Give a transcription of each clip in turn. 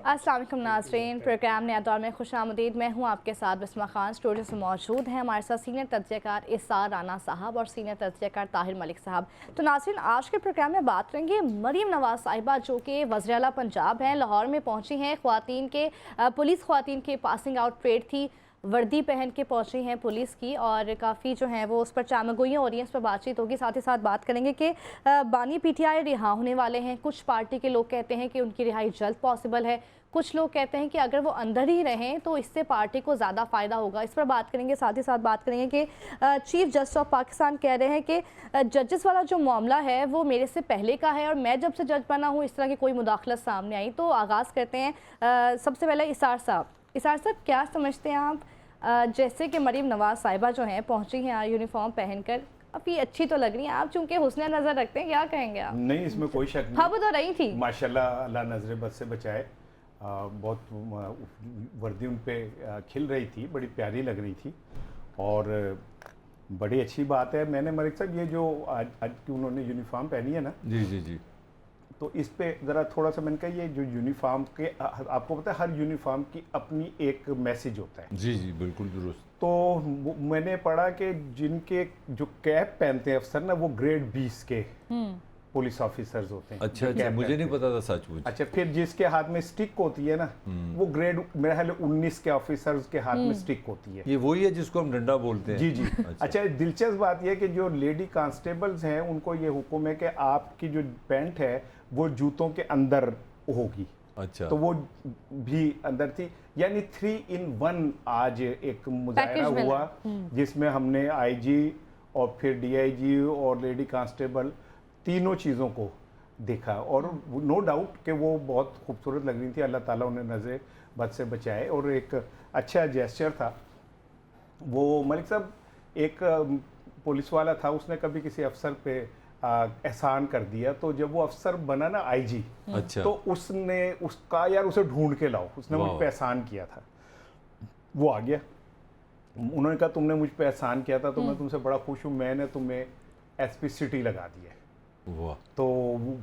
अस्सलाम वालेकुम नाज़रीन, प्रोग्राम नया दौर में खुशामदीद। मैं हूं आपके साथ बिस्मा खान। स्टूडियो से मौजूद हैं हमारे साथ सीनियर तज्ज़ियाकार इसार राना साहब और सीनियर तज्ज़ियाकार ताहिर मलिक साहब। तो नाज़रीन, आज के प्रोग्राम में बात करेंगे मरीम नवाज़ साहिबा जो कि वज़ीर आला पंजाब हैं, लाहौर में पहुंची हैं। पुलिस ख़वातीन के पासिंग आउट परेड थी, वर्दी पहन के पहुंची हैं पुलिस की, और काफ़ी जो हैं वो उस पर चामगोइयाँ हो रही हैं, इस पर बातचीत होगी। साथ ही साथ बात करेंगे कि बानी पीटीआई रिहा होने वाले हैं। कुछ पार्टी के लोग कहते हैं कि उनकी रिहाई जल्द पॉसिबल है, कुछ लोग कहते हैं कि अगर वो अंदर ही रहें तो इससे पार्टी को ज़्यादा फ़ायदा होगा। इस पर बात करेंगे। साथ ही साथ बात करेंगे कि चीफ जस्टिस ऑफ पाकिस्तान कह रहे हैं कि जजेस वाला जो मामला है वो मेरे से पहले का है और मैं जब से जज बना हूँ इस तरह की कोई मुदाखलत सामने आई। तो आगाज़ करते हैं सबसे पहले इसार साहब। इसार साहब, क्या समझते हैं आप, जैसे कि मरीम नवाज़ साहिबा जो हैं पहुँची हैं यूनिफॉर्म पहनकर, अभी अच्छी तो लग रही हैं, आप चूँकि हुस्न नज़र रखते हैं, क्या कहेंगे आप? नहीं, इसमें कोई शक नहीं। हाँ, वो तो रही थी माशाल्लाह, अल्लाह नजर बद से बचाए। बहुत वर्दी उन पे खिल रही थी, बड़ी प्यारी लग रही थी और बड़ी अच्छी बात है। मैंने मलिक साहब ये जो आज की उन्होंने यूनिफॉर्म पहनी है ना, जी जी जी, तो इस पे ज़रा थोड़ा सा मैंने कहा, ये जो यूनिफॉर्म के आपको पता है हर यूनिफॉर्म की अपनी एक मैसेज होता है। जी जी, बिल्कुल दुरुस्त। तो मैंने पढ़ा कि जिनके जो कैप पहनते हैं अफसर ना, वो ग्रेड 20 के पुलिस ऑफिसर्स होते हैं। अच्छा अच्छा, मुझे नहीं पता था सचमुच। अच्छा, फिर जिसके हाथ में स्टिक होती है ना, वो ग्रेड मेरा ख्याल 19 के ऑफिसर्स के हाथ में स्टिक होती है। ये वही है जिसको हम डंडा बोलते हैं। जी जी। अच्छा, दिलचस्प बात यह है कि जो लेडी कांस्टेबल्स हैं उनको ये हुक्म है कि आपकी जो पैंट है वो जूतों के अंदर होगी। अच्छा, तो वो भी अंदर थी, यानी 3 in 1 आज एक मुजाहरा हुआ जिसमें हमने आईजी और फिर डीआईजी और लेडी कांस्टेबल तीनों चीज़ों को देखा और नो डाउट कि वो बहुत खूबसूरत लग रही थी। अल्लाह ताला उन्हें नज़र बद से बचाए और एक अच्छा जेस्चर था वो। मलिक साहब, एक पुलिस वाला था, उसने कभी किसी अफसर पे एहसान कर दिया, तो जब वो अफसर बना ना आईजी, अच्छा, तो उसने उसका यार उसे ढूंढ के लाओ, उसने मुझ पे एहसान किया था। वो आ गया, उन्होंने कहा तुमने मुझ पे एहसान किया था तो मैं तुमसे बड़ा खुश हूँ, मैंने तुम्हें एसपी सिटी लगा दिया है। वाह। तो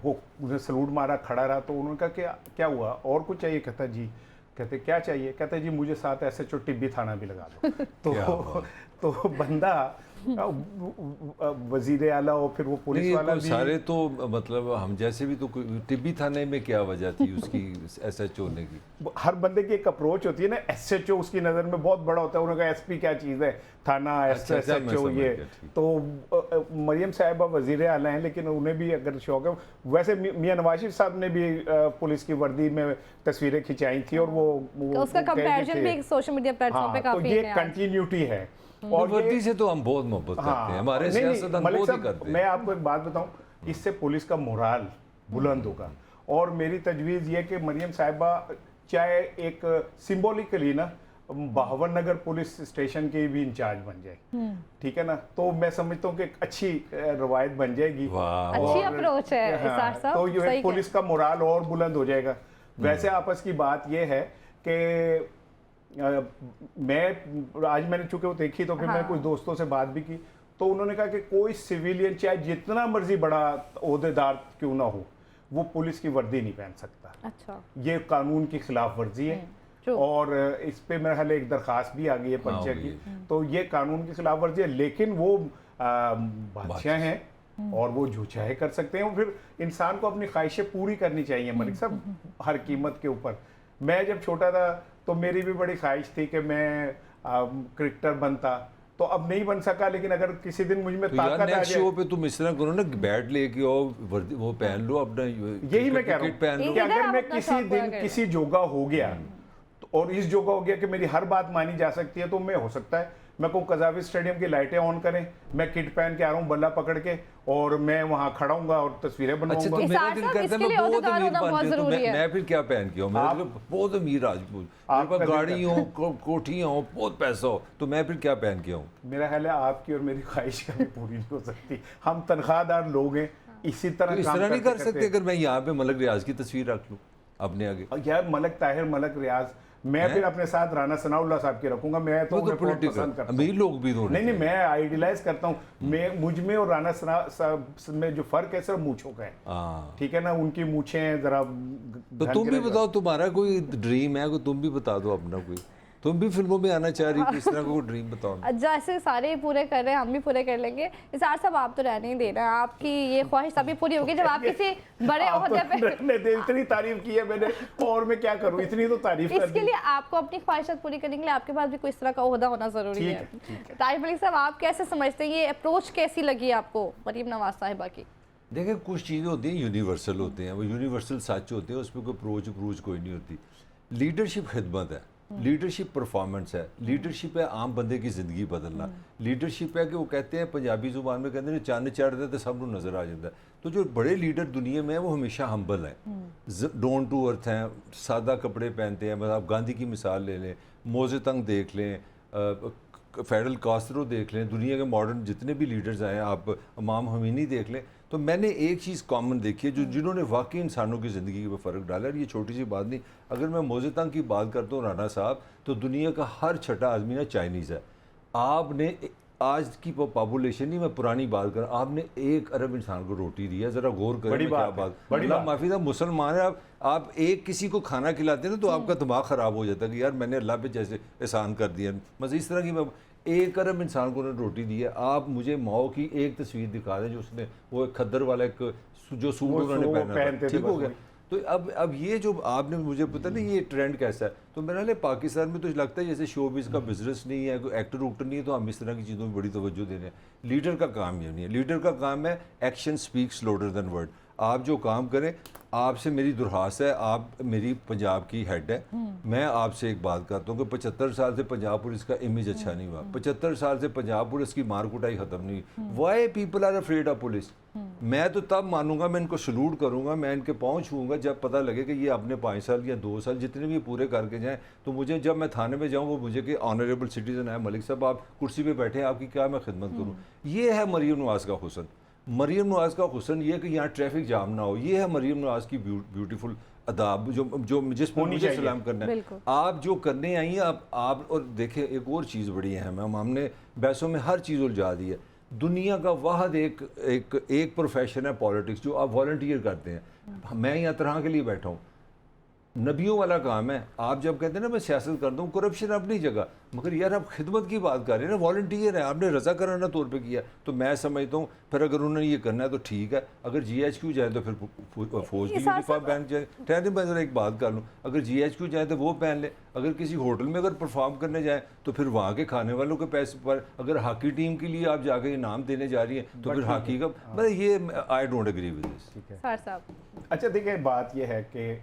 वो उसने सलूट मारा, खड़ा रहा। तो उन्होंने कहा कि क्या हुआ, और कुछ चाहिए? कहता जी। कहते क्या चाहिए? कहते जी मुझे साथ SHO टिब्बी थाना भी लगा दो। तो बंदा वजीर आला और फिर वो पुलिस वाला भी। सारे तो मतलब हम जैसे भी, तो टिब्बी थाने में क्या वजह थी उसकी SHO होने की? हर बंदे की एक अप्रोच होती है ना। SHO उसकी नज़र में बहुत बड़ा होता है। उन्होंने कहा SP क्या चीज़ है, थाना SHO ये। तो मरियम साहिबा वजीर आला हैं, लेकिन उन्हें भी अगर शौक है, वैसे मियां नवाज शरीफ साहब ने भी पुलिस की वर्दी में तस्वीरें खिंचाई थी और वो उसका कंपैरिजन भी सोशल मीडिया प्लेटफॉर्म पे काफी है। तो ये कंटिन्यूटी है और वर्दी से तो हम बहुत मोहब्बत करते हैं, हमारे सियासतदान बहुत ही करते हैं। मैं आपको एक बात बताऊं, इससे पुलिस का मोराल बुलंद होगा और मेरी तजवीज़ ये कि मरियम साहिबा चाहे एक सिंबॉलिकली ना 52 नगर पुलिस स्टेशन के भी इंचार्ज बन जाए, ठीक है ना, तो मैं समझता हूँ कि एक अच्छी रवायत बन जाएगी। अच्छी अप्रोच है इसार साहब। तो ये पुलिस का मोराल और बुलंद हो जाएगा। वैसे आपस की बात ये है कि मैंने चूंकि वो देखी, तो फिर मैं कुछ दोस्तों से बात भी की, तो उन्होंने कहा कि कोई सिविलियन चाहे जितना मर्जी बड़ा ओहदेदार क्यों ना हो, वो पुलिस की वर्दी नहीं पहन सकता। अच्छा, ये कानून की खिलाफ वर्जी है और इस पे मेरे ख्याल एक दरखास्त भी आ गई है पर्चे की। तो ये कानून की खिलाफ वर्जी है, लेकिन वो बादशाह हैं और वो जो चाहे कर सकते हैं। और फिर इंसान को अपनी ख्वाहिशें पूरी करनी चाहिए मलिक साहब, हर कीमत के ऊपर। मैं जब छोटा था तो मेरी भी बड़ी ख्वाहिश थी कि मैं क्रिकेटर बनता, तो अब नहीं बन सका, लेकिन अगर किसी दिन मुझ में तो ताकत आ जाए। शो पे तुम इस तरह करो ना, बैट लेके आओ, वो पहन लो अपना, यही मैं कह रहा हूँ कि अगर मैं किसी दिन किसी जोगा हो गया और इस जोगा हो गया कि मेरी हर बात मानी जा सकती है, तो मैं हो सकता है मैं को कज़ावी स्टेडियम की लाइटें ऑन करें, मैं किट पहन के आ रहा हूँ बल्ला पकड़ के, और मैं वहाँ खड़ा हूँगा और तस्वीरें बनाऊंगा। अच्छा, तो मेरा दिल करता है मैं बहुत अमीर बन जाऊँ, मैं फिर क्या पहन के आऊँ? मैं बहुत अमीर राजपूत, मेरे पास गाड़ी हो, कोठियाँ हो, बहुत पैसा हो, तो मैं फिर क्या पहन के आऊँ? मेरा ख्याल है आपकी और मेरी ख्वाहिश कभी पूरी नहीं हो सकती। हम तनख्वाहदार लोग हैं, इसी तरह इस तरह नहीं कर सकते? अगर मैं यहाँ पे मलक रियाज की तस्वीर रख लूँ अपने आगे? यार, मलक ताहिर, मलक रियाज मैं फिर अपने साथ राना सनाउल्लाह साहब के रखूंगा। मैं तो उन्हें बहुत पसंद करता हूं। अमीर लोग भी तो नहीं, मैं आइडियलाइज करता हूँ। मैं मुझ में और राना साहब में जो फर्क है सिर्फ मूंछों का है, ठीक है ना। उनकी मूंछें जरा। तो तुम भी बताओ, तुम्हारा कोई ड्रीम है? तुम भी बता दो अपना कोई, तुम भी फिल्मों में आना चाह रही हो, इस तरह का कोई ड्रीम बताओ। जैसे सारे पूरे कर रहे हैं, हम भी पूरे कर लेंगे। इसार साहब, आप तो रहने ही देना, आपकी ये ख्वाहिश तभी पूरी होगी जब आप किसी बड़े ओहदे पे। इतनी तारीफ की है मैंने, और मैं क्या करूं, इतनी तो तारीफ कर दी। इसके लिए आपको अपनी ख्वाहिशात पूरी करने के लिए आपके पास भी कोई इस तरह का ओहदा होना जरूरी है। ताहिर मलिक साहब, आप कैसे समझते हैं, ये अप्रोच कैसी लगी आपको मरियम नवाज साहिबा की? देखिए, कुछ चीज़ें होती हैं यूनिवर्सल होते हैं, वो यूनिवर्सल सच होते हैं, उसमें कोई अप्रोच कोई नहीं होती। लीडरशिप खिदमत है, लीडरशिप परफॉर्मेंस है, लीडरशिप है आम बंदे की ज़िंदगी बदलना, लीडरशिप है कि वो कहते हैं पंजाबी ज़ुबान में कहते हैं चंद चढ़ता है तो सब को नज़र आ जाता है। तो जो बड़े लीडर दुनिया में है वो हमेशा हम्बल है, डाउन टू अर्थ हैं, सादा कपड़े पहनते हैं। मतलब आप गांधी की मिसाल ले लें, मोज़े तंग देख लें, फेडरल कास्ट्रो देख लें, दुनिया के मॉडर्न जितने भी लीडर्स आए हैं, आप इमाम हमीनी देख लें, तो मैंने एक चीज़ कॉमन देखी है जिन्होंने वाकई इंसानों की ज़िंदगी में फ़र्क डाला है। ये छोटी सी बात नहीं, अगर मैं मोज़े तंग की बात करता हूँ राना साहब, तो दुनिया का हर छठा आदमी ना चाइनीज़ है। आपने आज की पॉपुलेशन नहीं, मैं पुरानी बात कर, आपने 1 अरब इंसान को रोटी दी है। ज़रा गौर करें क्या बात, बड़ी माफ़ी था, मुसलमान है आप एक किसी को खाना खिलाते हैं ना तो आपका दिमाग ख़राब हो जाता है कि यार मैंने अल्लाह पे जैसे एहसान कर दिया। मतलब इस तरह की 1 अरब इंसान को उन्होंने रोटी दी है। आप मुझे माओ की एक तस्वीर दिखा दें जो उसने वो खद्दर वाला एक जो सूट उन्होंने पहना था, ठीक हो गया। तो अब ये जो आपने मुझे पता नहीं ये ट्रेंड कैसा है, तो मेरा लिए पाकिस्तान में तो लगता है जैसे शोबिज़ का बिजनेस नहीं है, कोई एक्टर उक्टर नहीं है, तो हम इस तरह की चीज़ों में बड़ी तवज्जो दे रहे हैं। लीडर का काम ये नहीं है, लीडर का काम है action speaks louder than word. आप जो काम करें, आपसे मेरी दुर्हास है, आप मेरी पंजाब की हेड है, मैं आपसे एक बात करता हूँ कि 75 साल से पंजाब पुलिस का इमेज अच्छा नहीं हुआ, 75 साल से पंजाब पुलिस की मार कुटाई ख़त्म नहीं हुई। Why people are afraid of police? मैं तो तब मानूंगा, मैं इनको सलूट करूंगा, मैं इनके पाँव छूँगा जब पता लगे कि ये अपने 5 साल या 2 साल जितने भी पूरे करके जाएँ। तो मुझे जब मैं थाने में जाऊँ वो मुझे कि ऑनरेबल सिटीजन है मलिक साहब, आप कुर्सी पर बैठे हैं, आपकी क्या मैं खिदमत करूँ। ये है मरियम नवाज़ का हुस्न। मरियम नवाज़ का हुस्न ये कि यहाँ ट्रैफिक जाम ना हो, ये है मरियम नवाज़ की ब्यूटीफुल अदाब जो जिस पर मुझे सलाम करना है। आप जो करने आई हैं आप और देखें, एक और चीज़ बड़ी अहम है, हमने बहसों में हर चीज़ उलझा दी है। दुनिया का वाहद एक प्रोफेशन है पॉलिटिक्स जो आप वॉलंटियर करते हैं। मैं यहाँ तरह के लिए बैठा हूँ, नबियों वाला काम है। आप जब कहते हैं ना मैं सियासत करता हूँ, करप्शन अपनी जगह, मगर यार आप खिदमत की बात कर रहे हैं ना, वॉलंटियर है, आपने रजा कराना तौर पे किया। तो मैं समझता हूँ फिर अगर उन्होंने ये करना है तो ठीक है, अगर GHQ जाए तो फिर फौज की यूनिफॉर्म पहन जाए। ठहरे मैं ज़रा एक बात कर लूँ, अगर GHQ जाए तो वो पहन ले, अगर किसी होटल में अगर परफॉर्म करने जाए तो फिर वहाँ के खाने वालों के पैसे पर, अगर हॉकी टीम के लिए आप जाके इनाम देने जा रही हैं तो फिर हॉकी का मतलब ये I don't agree with this. अच्छा देखिए, बात यह है कि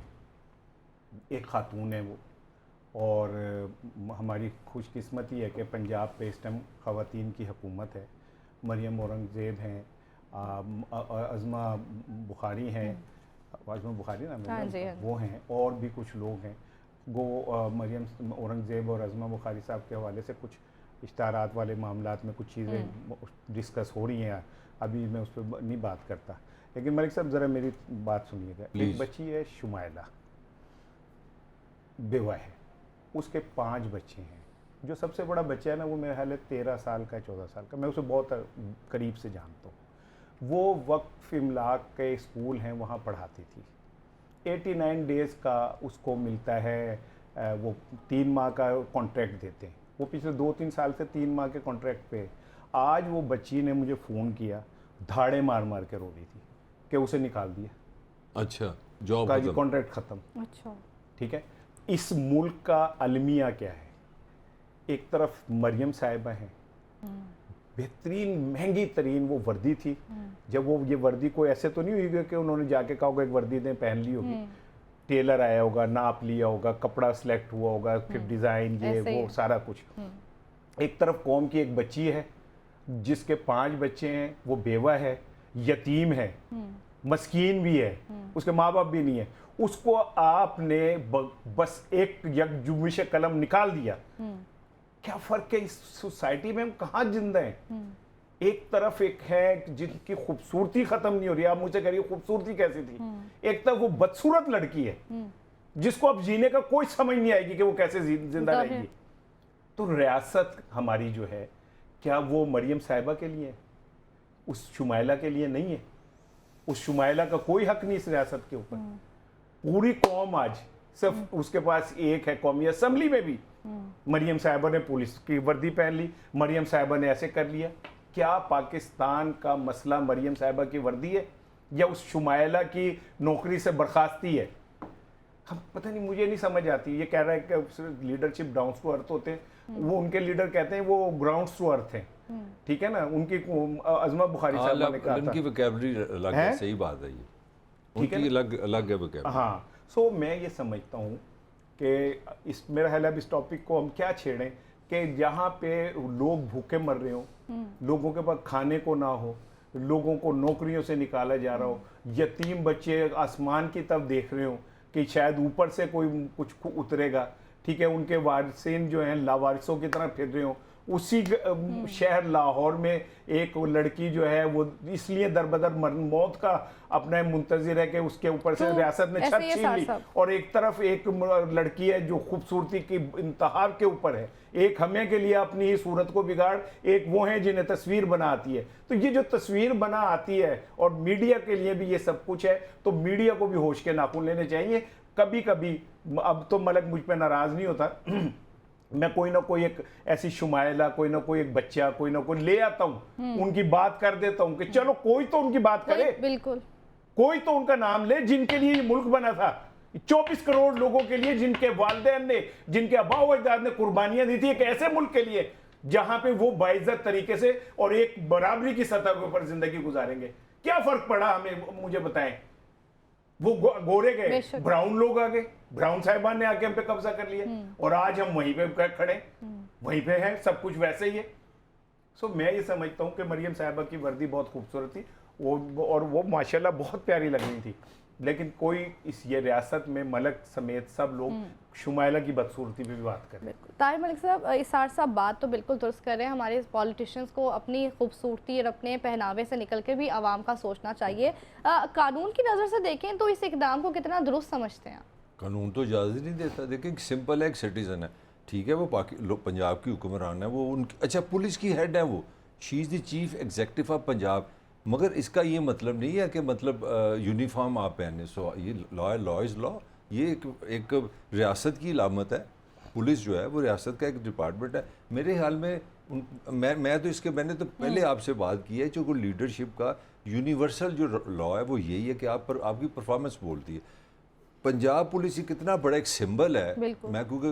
एक खातून है वो, और हमारी खुशकिस्मती है कि पंजाब पे इस टाइम ख़वातीन की हुकूमत है। मरियम औरंगज़ेब हैं, अज़मा बुखारी हैं, अज़मा बुखारी ना वो हैं, और भी कुछ लोग हैं। मरियम औरंगज़ेब और अज़मा बुखारी साहब के हवाले से कुछ इश्तारात वाले मामलात में कुछ चीज़ें डिस्कस हो रही हैं, अभी मैं उस पर नहीं बात करता। लेकिन मलिक साहब ज़रा मेरी बात सुनिएगा। एक बच्ची है शुमाइला, बेवा है, उसके 5 बच्चे हैं। जो सबसे बड़ा बच्चा है ना वो मेरे ख्याल है 13 साल का 14 साल का, मैं उसे बहुत करीब से जानता हूँ। वो वक्फ इमलाक के स्कूल हैं वहाँ पढ़ाती थी। 89 डेज़ का उसको मिलता है, वो 3 माह का कॉन्ट्रैक्ट देते हैं। वो पिछले 2-3 साल से 3 माह के कॉन्ट्रैक्ट पे। आज वो बच्ची ने मुझे फ़ोन किया, धाड़े मार मार के रो रही थी कि उसे निकाल दिया। अच्छा, जॉब का कॉन्ट्रैक्ट ख़त्म। अच्छा, ठीक है। इस मुल्क का अलमिया क्या है? एक तरफ मरियम साहिबा हैं, बेहतरीन महंगी तरीन वो वर्दी थी। जब वो ये वर्दी कोई ऐसे तो नहीं हुई कि उन्होंने जाके कहा होगा एक वर्दी दें, पहन ली होगी। टेलर आया होगा, नाप लिया होगा, कपड़ा सिलेक्ट हुआ होगा, फिर डिज़ाइन ये वो सारा कुछ। एक तरफ कौम की एक बच्ची है जिसके 5 बच्चे हैं, वो बेवा है, यतीम है, मस्कीन भी है, उसके माँ बाप भी नहीं है। उसको आपने बस एक यकजुमिश कलम निकाल दिया। क्या फर्क है? इस सोसाइटी में हम कहाँ जिंदा हैं? एक तरफ एक है जिनकी खूबसूरती खत्म नहीं हो रही, आप मुझे कह रही हो खूबसूरती कैसी थी। एक तरफ वो बदसूरत लड़की है जिसको अब जीने का कोई समझ नहीं आएगी कि वो कैसे जिंदा तो है। रहेगी। तो रियासत हमारी जो है, क्या वो मरियम साहिबा के लिए है? उस शुमाइला के लिए नहीं है। उस शुमाइला का कोई हक नहीं इस रियासत के ऊपर। पूरी कौम आज सिर्फ उसके पास एक है, कौमी असेंबली में भी मरियम साहिबा ने पुलिस की वर्दी पहन ली, मरियम साहिबा ने ऐसे कर लिया। क्या पाकिस्तान का मसला मरियम साहिबा की वर्दी है या उस शुमाइला की नौकरी से बर्खास्ती है? हम पता नहीं, मुझे नहीं समझ आती। ये कह रहा है कि लीडरशिप डाउन टू अर्थ होते हैं, वो उनके लीडर कहते हैं वो ग्राउंड टू अर्थ हैं। ठीक है ना, उनकी अज़मा बुखारी साहब ने कहा था उनकी वोकैबुलरी अलग है, सही बात है ये, ठीक है उनकी अलग है वोकैबुलरी। हाँ, सो मैं ये समझता हूँ कि इस मेरा ख्याल है अब इस टॉपिक को हम क्या छेड़ें कि जहाँ पे लोग भूखे मर रहे हो, लोगों के पास खाने को ना हो, लोगों को नौकरियों से निकाला जा रहा हो, यतीम बच्चे आसमान की तरफ देख रहे हो कि शायद ऊपर से कोई कुछ उतरेगा, ठीक है, उनके वारिसीन जो हैं लावारिसों की तरह फिर रहे हो। उसी शहर लाहौर में एक लड़की जो है वो इसलिए दरबदर मौत का अपना मुंतजिर है कि उसके ऊपर से तो रियासत ने छत छीन ली, और एक तरफ एक लड़की है जो खूबसूरती की इंतहा के ऊपर है। एक हमें के लिए अपनी ही सूरत को बिगाड़, एक वो है जिन्हें तस्वीर बना आती है। तो ये जो तस्वीर बना आती है और मीडिया के लिए भी ये सब कुछ है, तो मीडिया को भी होश के नाखून लेने चाहिए। कभी कभी, अब तो मलक मुझ पे नाराज नहीं होता मैं कोई ना कोई एक ऐसी शुमाइला, कोई ना कोई एक बच्चा, कोई ना कोई ले आता हूं, उनकी बात कर देता हूं कि चलो कोई तो उनकी बात करे, बिल्कुल कोई तो उनका नाम ले जिनके लिए ये मुल्क बना था। 24 करोड़ लोगों के लिए, जिनके वालिदैन ने, जिनके आबाओ अजदाद ने कुर्बानियां दी थी एक ऐसे मुल्क के लिए जहां पे वो बाइज्जत तरीके से और एक बराबरी की सतह के ऊपर जिंदगी गुजारेंगे। क्या फर्क पड़ा हमें, मुझे बताएं। वो गोरे गए, ब्राउन लोग आ गए, ब्राउन साहिबान ने आके हम पे कब्जा कर लिया, और आज हम वहीं पे खड़े, वहीं पे हैं, सब कुछ वैसे ही है। सो मैं ये समझता हूँ कि मरियम साहिबा की वर्दी बहुत खूबसूरत थी, और वो माशाल्लाह बहुत प्यारी लग रही थी, लेकिन कोई इस ये रियासत में मलक समेत सब लोग शुमाइला की बदसूरती पे भी बात करें। ताहिर मलिक साहब, इसार साहब बात तो बिल्कुल दुरुस्त कर रहे हैं। हमारे पॉलिटिशियंस को अपनी खूबसूरती और अपने पहनावे से निकल के भी आवाम का सोचना चाहिए। कानून की नज़र से देखें तो इस इकदाम को कितना दुरुस्त समझते हैं? कानून तो इजाज़त नहीं देता। देखिए सिंपल है, एक सिटीज़न है, ठीक है, वो पंजाब की हुक्मरान है, वो उनकी अच्छा पुलिस की हेड है, वो she is the chief executive of Punjab. मगर इसका ये मतलब नहीं है कि मतलब यूनिफॉर्म आप पहने। सो ये लॉ इज़ लॉ, ये एक रियासत की इलामत है। पुलिस जो है वो रियासत का एक डिपार्टमेंट है। मेरे ख्याल में मैं तो इसके, मैंने तो पहले आपसे बात की है, जो कोई लीडरशिप का यूनिवर्सल जो लॉ है वो यही है कि आपकी परफॉर्मेंस बोलती है। पंजाब पुलिस कितना बड़ा एक सिंबल है। मैं क्योंकि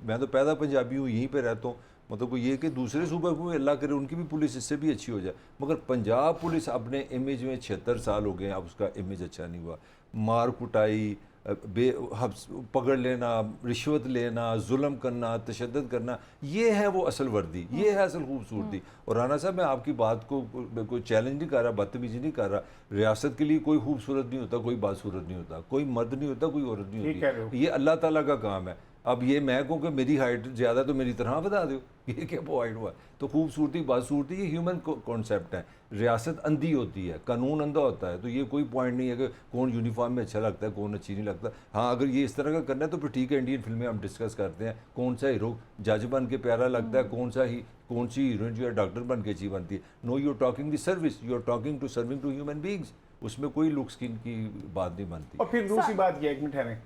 मैं तो पैदा पंजाबी हूँ, यहीं पे रहता हूँ, मतलब कोई ये कि दूसरे सूबे को अल्लाह करे उनकी भी पुलिस इससे भी अच्छी हो जाए, मगर पंजाब पुलिस अपने इमेज में 76 साल हो गए, अब उसका इमेज अच्छा नहीं हुआ। मार कुटाई, पकड़ लेना, रिश्वत लेना, जुल्म करना, तशद्दुद करना, ये है वो असल वर्दी, ये है असल खूबसूरती। और राना साहब, मैं आपकी बात को कोई चैलेंज नहीं कर रहा, बदतमीजी नहीं कर रहा। रियासत के लिए कोई खूबसूरत नहीं होता, कोई बासूरत नहीं होता, कोई मर्द नहीं होता, कोई औरत नहीं होती, ये अल्लाह ताला का काम है। अब ये मैं कहूँ कि मेरी हाइट ज़्यादा तो मेरी तरह बता दो, ये क्या पॉइंट हुआ? तो खूबसूरती बासूरती ये ह्यूमन कॉन्सेप्ट है। रियासत अंधी होती है, कानून अंधा होता है, तो ये कोई पॉइंट नहीं है कि कौन यूनिफॉर्म में अच्छा लगता है, कौन अच्छी नहीं लगता। हाँ, अगर ये इस तरह का करना है तो फिर ठीक है, इंडियन फिल्में हम डिस्कस करते हैं, कौन सा हीरो जज बन के प्यारा लगता है, कौन सी हीरोइन जो है डॉक्टर बन के अच्छी बनती है। No, you are talking the service, you are talking to serving to human beings, उसमें कोई लुक स्किन की बात नहीं बनती। और फिर दूसरी बात यह, एक मिनट ठहरें,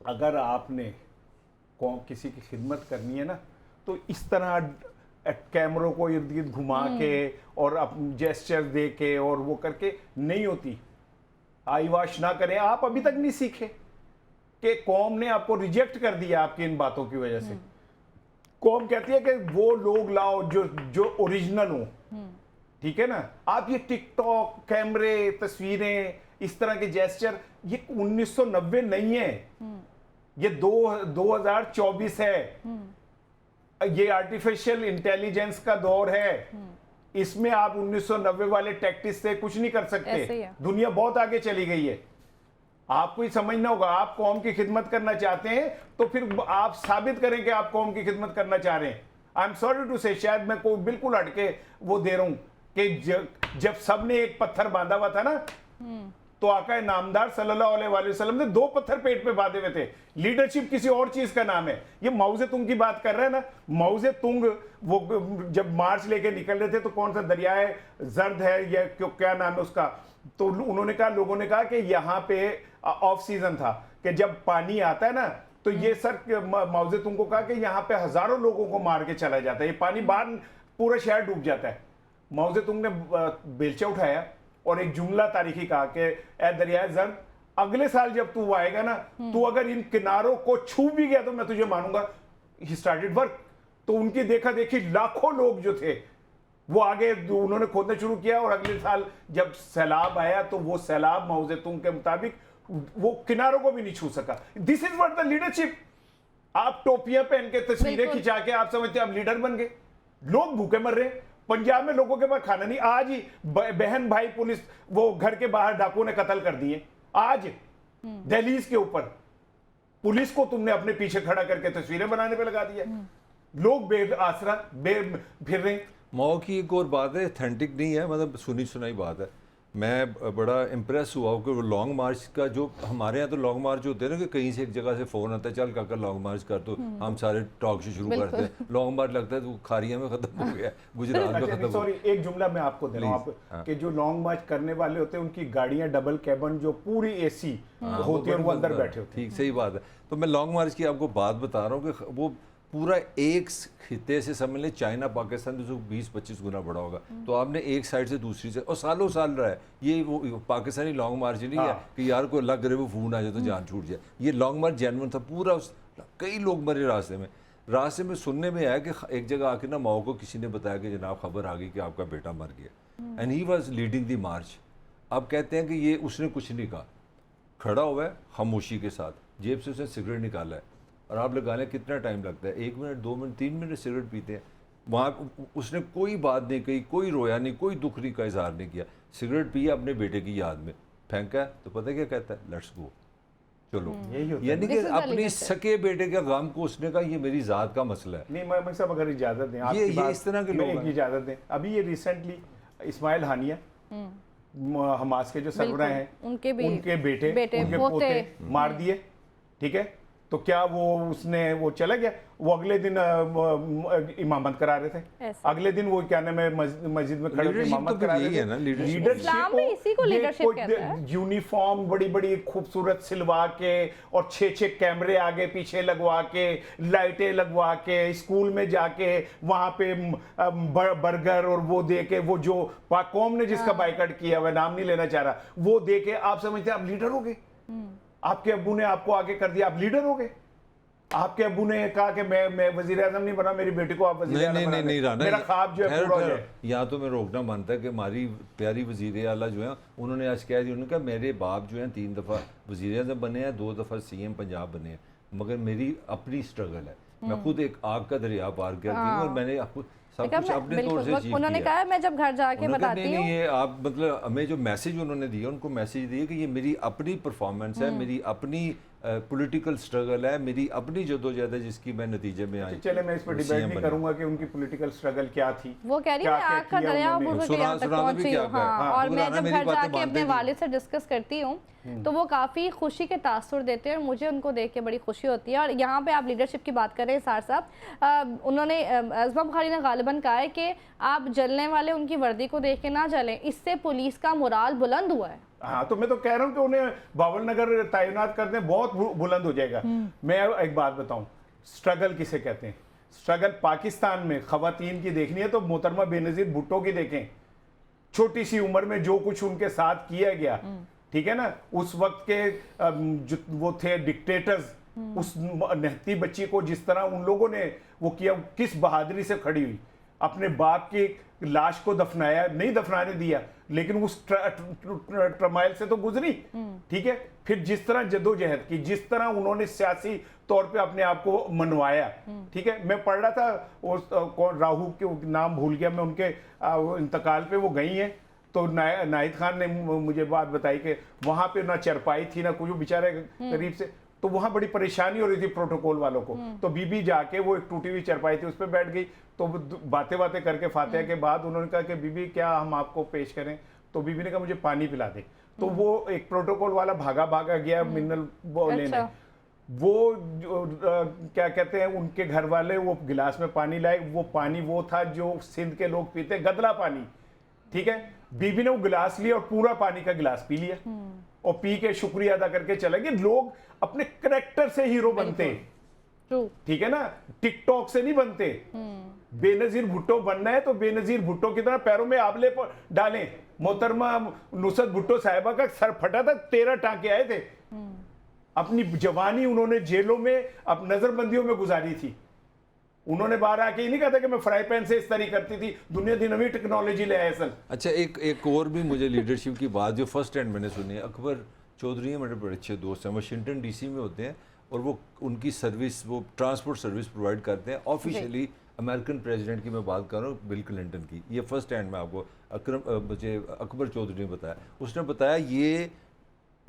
अगर आपने किसी की खिदमत करनी है ना, तो इस तरह कैमरों को इर्द गिर्द घुमा के और जेस्चर दे के और वो करके नहीं होती। आई वॉश ना करें। आप अभी तक नहीं सीखे कि कौम ने आपको रिजेक्ट कर दिया आपकी इन बातों की वजह से। कौम कहती है कि वो लोग लाओ जो ओरिजिनल हो, ठीक है ना। आप ये टिकटॉक, कैमरे, तस्वीरें, इस तरह के जेस्चर, ये 1990 नहीं है, ये 2024 है। ये आर्टिफिशियल इंटेलिजेंस का दौर है। इसमें आप 1990 वाले टैक्टिस से कुछ नहीं कर सकते। दुनिया बहुत आगे चली गई है। आपको ही समझना होगा। आप कौम की खिदमत करना चाहते हैं तो फिर आप साबित करें कि आप कौम की खिदमत करना चाह रहे हैं। आई एम सॉरी टू से, शायद मैं कोई बिल्कुल हटके वो दे रहा हूं कि जब सबने एक पत्थर बांधा हुआ था ना, तो आका नामदार सल्लल्लाहु अलैहि वसल्लम ने 2 पत्थर पेट पे बांधे हुए थे। लीडरशिप किसी और चीज का नाम है। ये माओ तुंग की बात कर रहे हैं ना, माओ तुंग वो जब मार्च लेके निकल रहे थे तो कौन सा दरियाए जर्द है या क्या नाम है उसका, तो उन्होंने कहा, लोगों ने कहा कि यहाँ पे ऑफ सीजन था कि जब पानी आता है ना तो ये सर माओ तुंग को कहा कि यहाँ पे हजारों लोगों को मार के चला जाता है, ये पानी बाहर पूरा शहर डूब जाता है। माओ तुंग ने बेलचा उठाया और एक जुमला तारीखी कहा कि ए दरियाए जर्द, अगले साल जब तू आएगा ना, तू अगर इन किनारों को छू भी गया तो मैं तुझे मानूंगा। He started work. तो उनकी देखा देखी लाखों लोग जो थे वो आगे उन्होंने खोदना शुरू किया, और अगले साल जब सैलाब आया तो वो सैलाब माओ तुंग के मुताबिक वो किनारों को भी नहीं छू सका। This is what the leadership. आप टोपियां पहन के तस्वीरें खिंचा के आप समझते आप लीडर बन गए। लोग भूखे मर रहे हैं पंजाब में, लोगों के पास खाना नहीं। आज ही बहन भाई पुलिस वो घर के बाहर डाकुओं ने कत्ल कर दिए। आज दहलीज के ऊपर पुलिस को तुमने अपने पीछे खड़ा करके तस्वीरें बनाने पे लगा दिया। लोग बेआसरा फिर रहे। माओ की एक और बात है, ऑथेंटिक नहीं है, मतलब सुनी सुनाई बात है। मैं बड़ा इम्प्रेस हुआ कि वो लॉन्ग मार्च का, जो हमारे यहाँ तो लॉन्ग मार्च होते हैं ना कि कहीं से एक जगह से फ़ोन आता है, चल काका लॉन्ग मार्च कर, तो हम सारे टॉक से शुरू करते हैं। लॉन्ग मार्च लगता है तो खारिया में ख़त्म हो गया, गुजरात में ख़त्म हो सॉरी एक जुमला मैं आपको दे रहा हूँ आप कि जो लॉन्ग मार्च करने वाले होते हैं उनकी गाड़ियाँ डबल कैबन जो पूरी AC होती है और वो अंदर बैठे होते हैं। ठीक, सही बात है। तो मैं लॉन्ग मार्च की आपको बात बता रहा हूँ कि वो पूरा एक खिते से समझ लें, चाइना पाकिस्तान जो 20-25 गुना बड़ा होगा, तो आपने एक साइड से दूसरी से, और सालों साल रहा है ये। वो पाकिस्तानी लॉन्ग मार्च नहीं है कि यार कोई अल्लाह करे वो फोन आ जाए तो जान छूट जाए। ये लॉन्ग मार्च जेन्युइन था पूरा। कई लोग मरे रास्ते में सुनने में आया कि एक जगह आके ना माओ को किसी ने बताया कि जनाब खबर आ गई कि आपका बेटा मर गया, and he was leading the march. अब कहते हैं कि ये उसने कुछ नहीं कहा, खड़ा हुआ है खामोशी के साथ, जेब से उसने सिगरेट निकाला है, और आप लगाने कितना टाइम लगता है, 1 मिनट 2 मिनट 3 मिनट सिगरेट पीते हैं। वहाँ उसने कोई बात नहीं कही, कोई रोया नहीं, कोई दुख नहीं का इजहार नहीं किया, सिगरेट पिया अपने बेटे की याद में, फेंका तो पता क्या कहता है, लेट्स गो, चलो। यानी कि अपनी सके बेटे के गम को उसने कहा ये मेरी जात का मसला है। नहीं मैं सब अगर इजाजत दें, ये इस तरह के लोग हैं। इजाजत दें, अभी ये रिसेंटली इस्माइल हानिया हमास के जो सरबराह हैं उनके बेटे उनके पोते मार दिए, ठीक है। तो क्या वो उसने वो चला गया, वो अगले दिन इमामत करा रहे थे, अगले दिन वो क्या नाम है मस्जिद में खड़े होकर इमामत करा रहे थे। लीडरशिप यूनिफॉर्म बड़ी बड़ी खूबसूरत सिलवा के और 6-6 कैमरे आगे पीछे लगवा के, लाइटें लगवा के, स्कूल में जाके वहां पे बर्गर और वो दे के, वो जो पाक कौम ने जिसका बाइकआउट किया हुआ, नाम नहीं लेना चाह रहा, वो दे के आप समझते आप लीडर हो गए। आपके अब्बू ने आपको आगे कर दिया, आप लीडर हो गए। आपके अब्बू ने कहा कि मैं वजीर आजम नहीं बना, मेरी बेटी को आप वजीर आजम बना दें, मेरा ख्वाब जो है पूरा हो जाए। यहाँ तो मैं रोकना मानता है कि हमारी प्यारी वजीर आला जो है उन्होंने आज कह दिया, उन्होंने कहा मेरे बाप जो हैं 3 दफ़ा वजीर आजम बने हैं, 2 दफ़ा CM पंजाब बने हैं, मगर मेरी अपनी स्ट्रगल है, मैं खुद एक आग का दरिया पार कर दी हूँ और मैंने सब कुछ अपने तौर से अचीव उन्होंने कहा मैं जब घर जाके बताती हूँ। ये आप मतलब हमें जो मैसेज उन्होंने दिया, उनको मैसेज दिए कि ये मेरी अपनी परफॉर्मेंस है, मेरी अपनी पॉलिटिकल स्ट्रगल है, मेरी अपनी जदोजहद है जिसकी मैं नतीजे में आई। चले मैं इस पर डिबेट नहीं करूंगा कि उनकी पॉलिटिकल स्ट्रगल क्या थी। वो कह रही है आग का दरिया पहुंची हूँ, और मैं जब घर जाके अपने वालिद से डिस्कस करती हूँ तो वो काफ़ी खुशी के तासुर देते हैं और मुझे उनको देख के बड़ी खुशी होती है। और यहाँ पे आप लीडरशिप की बात कर रहे हैं सार साहब, उन्होंने अज़मा बुखारी ने गालिबन कहा है कि आप जलने वाले उनकी वर्दी को देख के ना जलें, इससे पुलिस का मोराल बुलंद हुआ है। हाँ तो मैं तो कह रहा हूँ कि उन्हें बावल नगर तैनात कर दें, बहुत बुलंद हो जाएगा। मैं एक बात बताऊं, स्ट्रगल किसे कहते हैं? स्ट्रगल पाकिस्तान में खवातीन की देखनी है तो मोहतरमा बेनज़ीर भुट्टो की देखें, छोटी सी उम्र में जो कुछ उनके साथ किया गया, ठीक है ना, उस वक्त के जो वो थे डिक्टेटर्स, उस नहती बच्ची को जिस तरह उन लोगों ने वो किया, किस बहादुरी से खड़ी हुई, अपने बाप की लाश को दफनाया, नहीं दफनाने दिया लेकिन उस ट्रमाइल से तो गुजरी, ठीक है। फिर जिस तरह जदोजहद की, जिस तरह उन्होंने सियासी तौर पे अपने आप को मनवाया, ठीक है। मैं पढ़ रहा था कौन राहू के नाम भूल गया मैं, उनके इंतकाल पे वो गई हैं तो नाहिद खान ने मुझे बात बताई कि वहां पे ना चरपाई थी ना कुछ, बेचारे गरीब से, तो वहां बड़ी परेशानी हो रही थी प्रोटोकॉल वालों को, तो बीबी जाके वो एक टूटी हुई चरपाई थी उस पर बैठ गई, तो बातें करके फातिहा के बाद उन्होंने कहा कि बीबी क्या हम आपको पेश करें, तो बीबी ने कहा मुझे पानी पिला दे, तो वो एक प्रोटोकॉल वाला भागा भागा गया मिनरल वो लेने। अच्छा। वो क्या कहते हैं, उनके घर वाले वो गिलास में पानी लाए, वो पानी वो था जो सिंध के लोग पीते, गदला पानी, ठीक है। बीबी ने वो गिलास लिया और पूरा पानी का गिलास पी लिया और पी के शुक्रिया अदा करके चले गए। लोग अपने करेक्टर से हीरो बनते हैं, ठीक है ना, टिकटॉक से नहीं बनते। बेनजीर भुट्टो बनना है तो बेनजीर भुट्टो की तरह पैरों में आंवले पर डालें। मोहतरमा नुसरत भुट्टो साहिबा का सर फटा था, 13 टांके आए थे। अपनी जवानी उन्होंने जेलों में, अब नजरबंदियों में गुजारी थी। उन्होंने बाहर आके ही नहीं कहता कि मैं फ्राई पैन से इस तरह करती थी, दुनिया दी नवी टेक्नोलॉजी ले आए असल। अच्छा, एक और भी मुझे लीडरशिप की बात जो फर्स्ट हैंड मैंने सुनी है, अकबर चौधरी हैं, मेरे बड़े अच्छे दोस्त हैं, वाशिंगटन डीसी में होते हैं और वो उनकी सर्विस, वो ट्रांसपोर्ट सर्विस प्रोवाइड करते हैं ऑफिशियली। अमेरिकन प्रेसिडेंट की मैं बात कर रहा हूँ, बिल क्लिंटन की। ये फर्स्ट हैंड में आपको मुझे अकबर चौधरी ने बताया। उसने बताया ये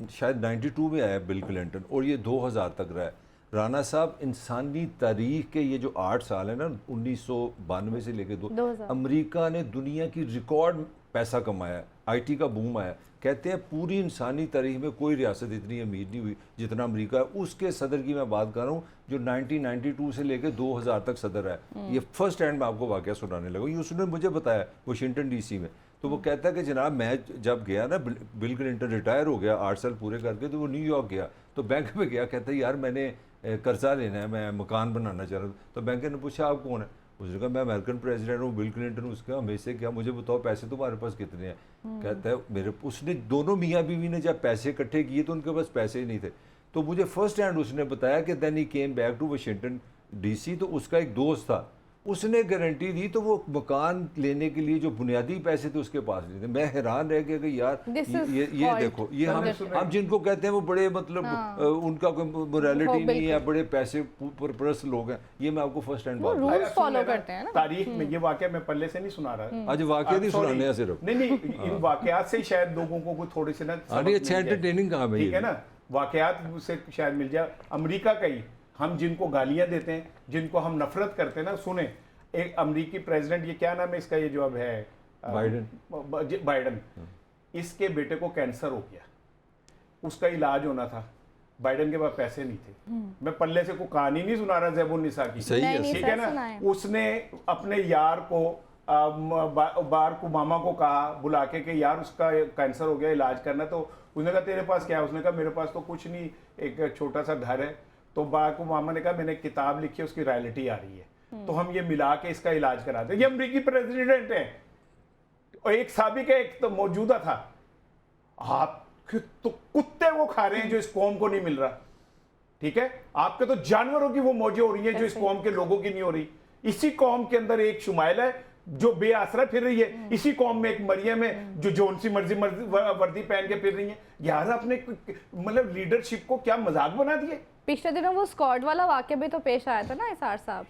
शायद 92 में आया बिल क्लिंटन और ये 2000 तक रहा है। राना साहब, इंसानी तारीख के ये जो 8 साल है ना, 1992 से लेकर 2000, अमेरिका ने दुनिया की रिकॉर्ड पैसा कमाया, आईटी का बूम आया। कहते हैं पूरी इंसानी तारीख में कोई रियासत इतनी अमीर नहीं हुई जितना अमेरिका है। उसके सदर की मैं बात कर रहा हूँ जो 1992 से लेकर 2000 तक सदर है। ये फर्स्ट हैंड में आपको वाकया सुनाने लगा, ये उसने मुझे बताया वाशिंगटन डीसी में। तो वो कहता है कि जनाब मैं जब गया ना, बिल क्लिंटन रिटायर हो गया 8 साल पूरे करके, तो वो न्यूयॉर्क गया, तो बैंक में गया, कहता है यार मैंने कर्जा लेना है, मैं मकान बनाना चाह रहा हूँ। तो बैंक ने पूछा आप कौन है? उसने कहा मैं अमेरिकन प्रेसिडेंट हूँ, बिल क्लिंटन। उसका हमेशा क्या, मुझे बताओ पैसे तुम्हारे पास कितने हैं? कहता है मेरे, उसने दोनों मियाँ बीवी ने जब पैसे इकट्ठे किए तो उनके पास पैसे ही नहीं थे। तो मुझे फर्स्ट हैंड उसने बताया कि then he came back to Washington DC. तो उसका एक दोस्त था, उसने गारंटी दी, तो वो मकान लेने के लिए जो बुनियादी पैसे थे उसके पास नहीं थे। मैं हैरान रह गया कि यार ये देखो, ये हम जिनको कहते हैं वो बड़े मतलब उनका कोई मोरालिटी नहीं है, बड़े पैसे परस्त लोग हैं। ये मैं आपको फर्स्ट हैंड बात फॉलो करते हैं ना तारीख में। ये वाकया मैं पल्ले से नहीं सुना रहा, आज वाकया नहीं सुनाने हैं सिर्फ, नहीं इन वाकयात से शायद लोगों को थोड़ी सी ना अच्छा एंटरटेनिंग काम है, ठीक है ना, वाकयात से शायद मिल जाए। अमेरिका का ही हम जिनको गालियां देते हैं, जिनको हम नफरत करते हैं ना, सुने एक अमेरिकी प्रेसिडेंट, ये क्या नाम है इसका, ये जो अब है बाइडन, इसके बेटे को कैंसर हो गया, उसका इलाज होना था, बाइडन के पास पैसे नहीं थे। मैं पल्ले से कोई कहानी नहीं सुना रहा ज़ैबुन्निसा की, सही है, ठीक है ना। उसने अपने यार को बार को मामा को कहा बुला के यार उसका कैंसर हो गया, इलाज करना। तो उसने कहा तेरे पास क्या है? उसने कहा मेरे पास तो कुछ नहीं, एक छोटा सा घर है। तो बार को मामा ने कहा मैंने किताब लिखी है, उसकी रॉयल्टी आ रही है, तो हम ये मिला के इसका इलाज कराते हैं। ये अमेरिकी प्रेसिडेंट है और एक साबिक है, एक तो मौजूदा था। आप तो कुत्ते वो खा रहे हैं जो इस कौम को नहीं मिल रहा, ठीक है। आपके तो जानवरों की वो मौजें हो रही हैं जो इस कौम के लोगों की नहीं हो रही। इसी कौम के अंदर एक शुमाइल है जो बेआसरा फिर रही है, इसी कौम में एक मरियम है जो जोन सी मर्जी वर्दी पहन के फिर रही है। यार आपने मतलब लीडरशिप को क्या मजाक बना दिए। पिछले दिनों वो स्क्वाड वाला वाकया भी तो पेश आया था ना इसार साहब,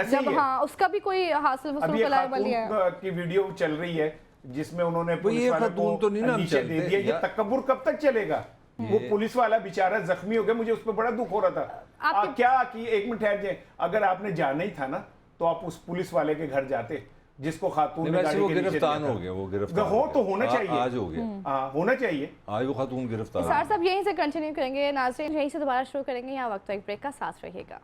जब हाँ उसका भी कोई हासिल वसूल की वीडियो चल रही है जिसमें उन्होंने पुलिस वाले को तो नहीं नीचे दे दिया। ये तकब्बुर कब तक चलेगा? वो पुलिस वाला बेचारा जख्मी हो गया, मुझे उस पर बड़ा दुख हो रहा था। क्या कि एक मिनट ठहर जाए, अगर आपने जाना ही था ना तो आप उस पुलिस वाले के घर जाते जिसको खातून ने गाड़ी के गिरफ्तार हो गया, वो गिरफ्तार हो तो होना चाहिए, आज हो गया, होना चाहिए, आज वो खातून गिरफ्तार। इसार साहब यहीं से कंटिन्यू करेंगे, नाज़रीन यहीं से दोबारा शुरू करेंगे, यहाँ वक्त एक ब्रेक का साथ रहिएगा।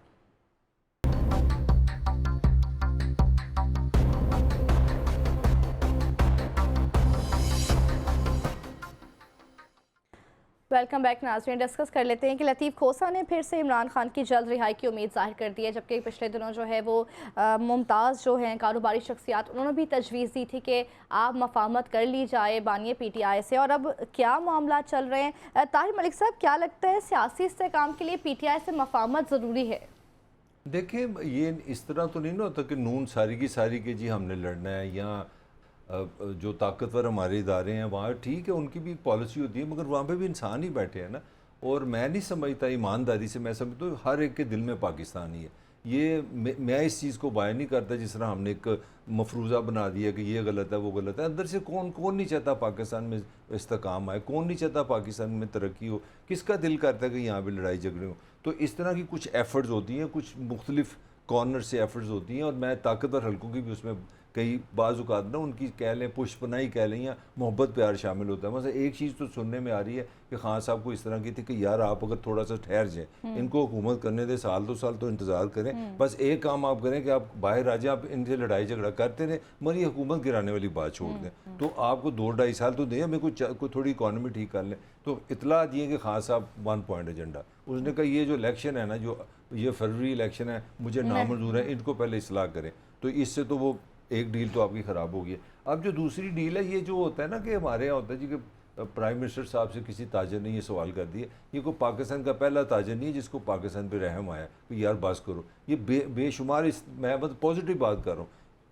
वेलकम बैक नाज़रीन। डिस्कस कर लेते हैं कि लतीफ़ खोसा ने फिर से इमरान खान की जल्द रिहाई की उम्मीद जाहिर कर दी है, जबकि पिछले दिनों जो है वो मुमताज़ जो हैं कारोबारी शख्सियात, उन्होंने भी तजवीज़ दी थी कि आप मफाहमत कर ली जाए बानी PTI से। और अब क्या मामला चल रहे हैं? ताहिर मलिक साहब, क्या लगता है सियासी इस्तेहकाम के लिए PTI से मफाहमत ज़रूरी है? देखिए, ये इस तरह तो नहीं ना होता कि नून सारी की सारी के जी हमने लड़ना है, या जो ताकतवर हमारे इदारे हैं वहाँ ठीक है, उनकी भी पॉलिसी होती है, मगर वहाँ पे भी इंसान ही बैठे हैं ना। और मैं नहीं समझता, ईमानदारी से मैं समझता हूँ हर एक के दिल में पाकिस्तान ही है। ये मैं इस चीज़ को बाय नहीं करता जिस तरह हमने एक मफरूज़ा बना दिया कि ये गलत है वो गलत है। अंदर से कौन नहीं चाहता पाकिस्तान में इस्तेकाम आए, कौन नहीं चाहता पाकिस्तान में तरक्की हो, किसका दिल करता है कि यहाँ पर लड़ाई झगड़े हो। तो इस तरह की कुछ एफ़र्ट्स होती हैं, कुछ मुख्तलिफ कॉर्नर से एफ़र्ट्स होती हैं, और मैं ताकतवर हल्कों की भी उसमें कई बाज़ ना उनकी कह लें पुष्पनाई कह लें या मोहब्बत प्यार शामिल होता है। मतलब एक चीज़ तो सुनने में आ रही है कि खान साहब को इस तरह की थी कि यार आप अगर थोड़ा सा ठहर जाएं, इनको हुकूमत करने दे, साल 2 साल तो इंतज़ार करें, बस एक काम आप करें कि आप बाहर आ जाएं, आप इनसे लड़ाई झगड़ा करते रहें, मगर ये हुकूमत गिराने वाली बात छोड़ दें। तो आपको 2-2.5 साल तो दें, हमें कोई थोड़ी इकॉनमी ठीक कर लें। तो इतला दिए कि खान साहब 1 पॉइंट एजेंडा, उसने कहा ये जो इलेक्शन है ना, जो ये फरवरी इलेक्शन है, मुझे नामंजूर है, इनको पहले इस्लाह करें। तो इससे तो वो एक डील तो आपकी ख़राब हो गई है। अब जो दूसरी डील है, ये जो होता है ना कि हमारे यहाँ होता है जी कि प्राइम मिनिस्टर साहब से किसी ताजर ने ये सवाल कर दिया, ये कोई पाकिस्तान का पहला ताजर नहीं है जिसको पाकिस्तान पे रहम आया कि यार बस करो। ये बेशुमार मैं मतलब पॉजिटिव बात कर रहा हूँ,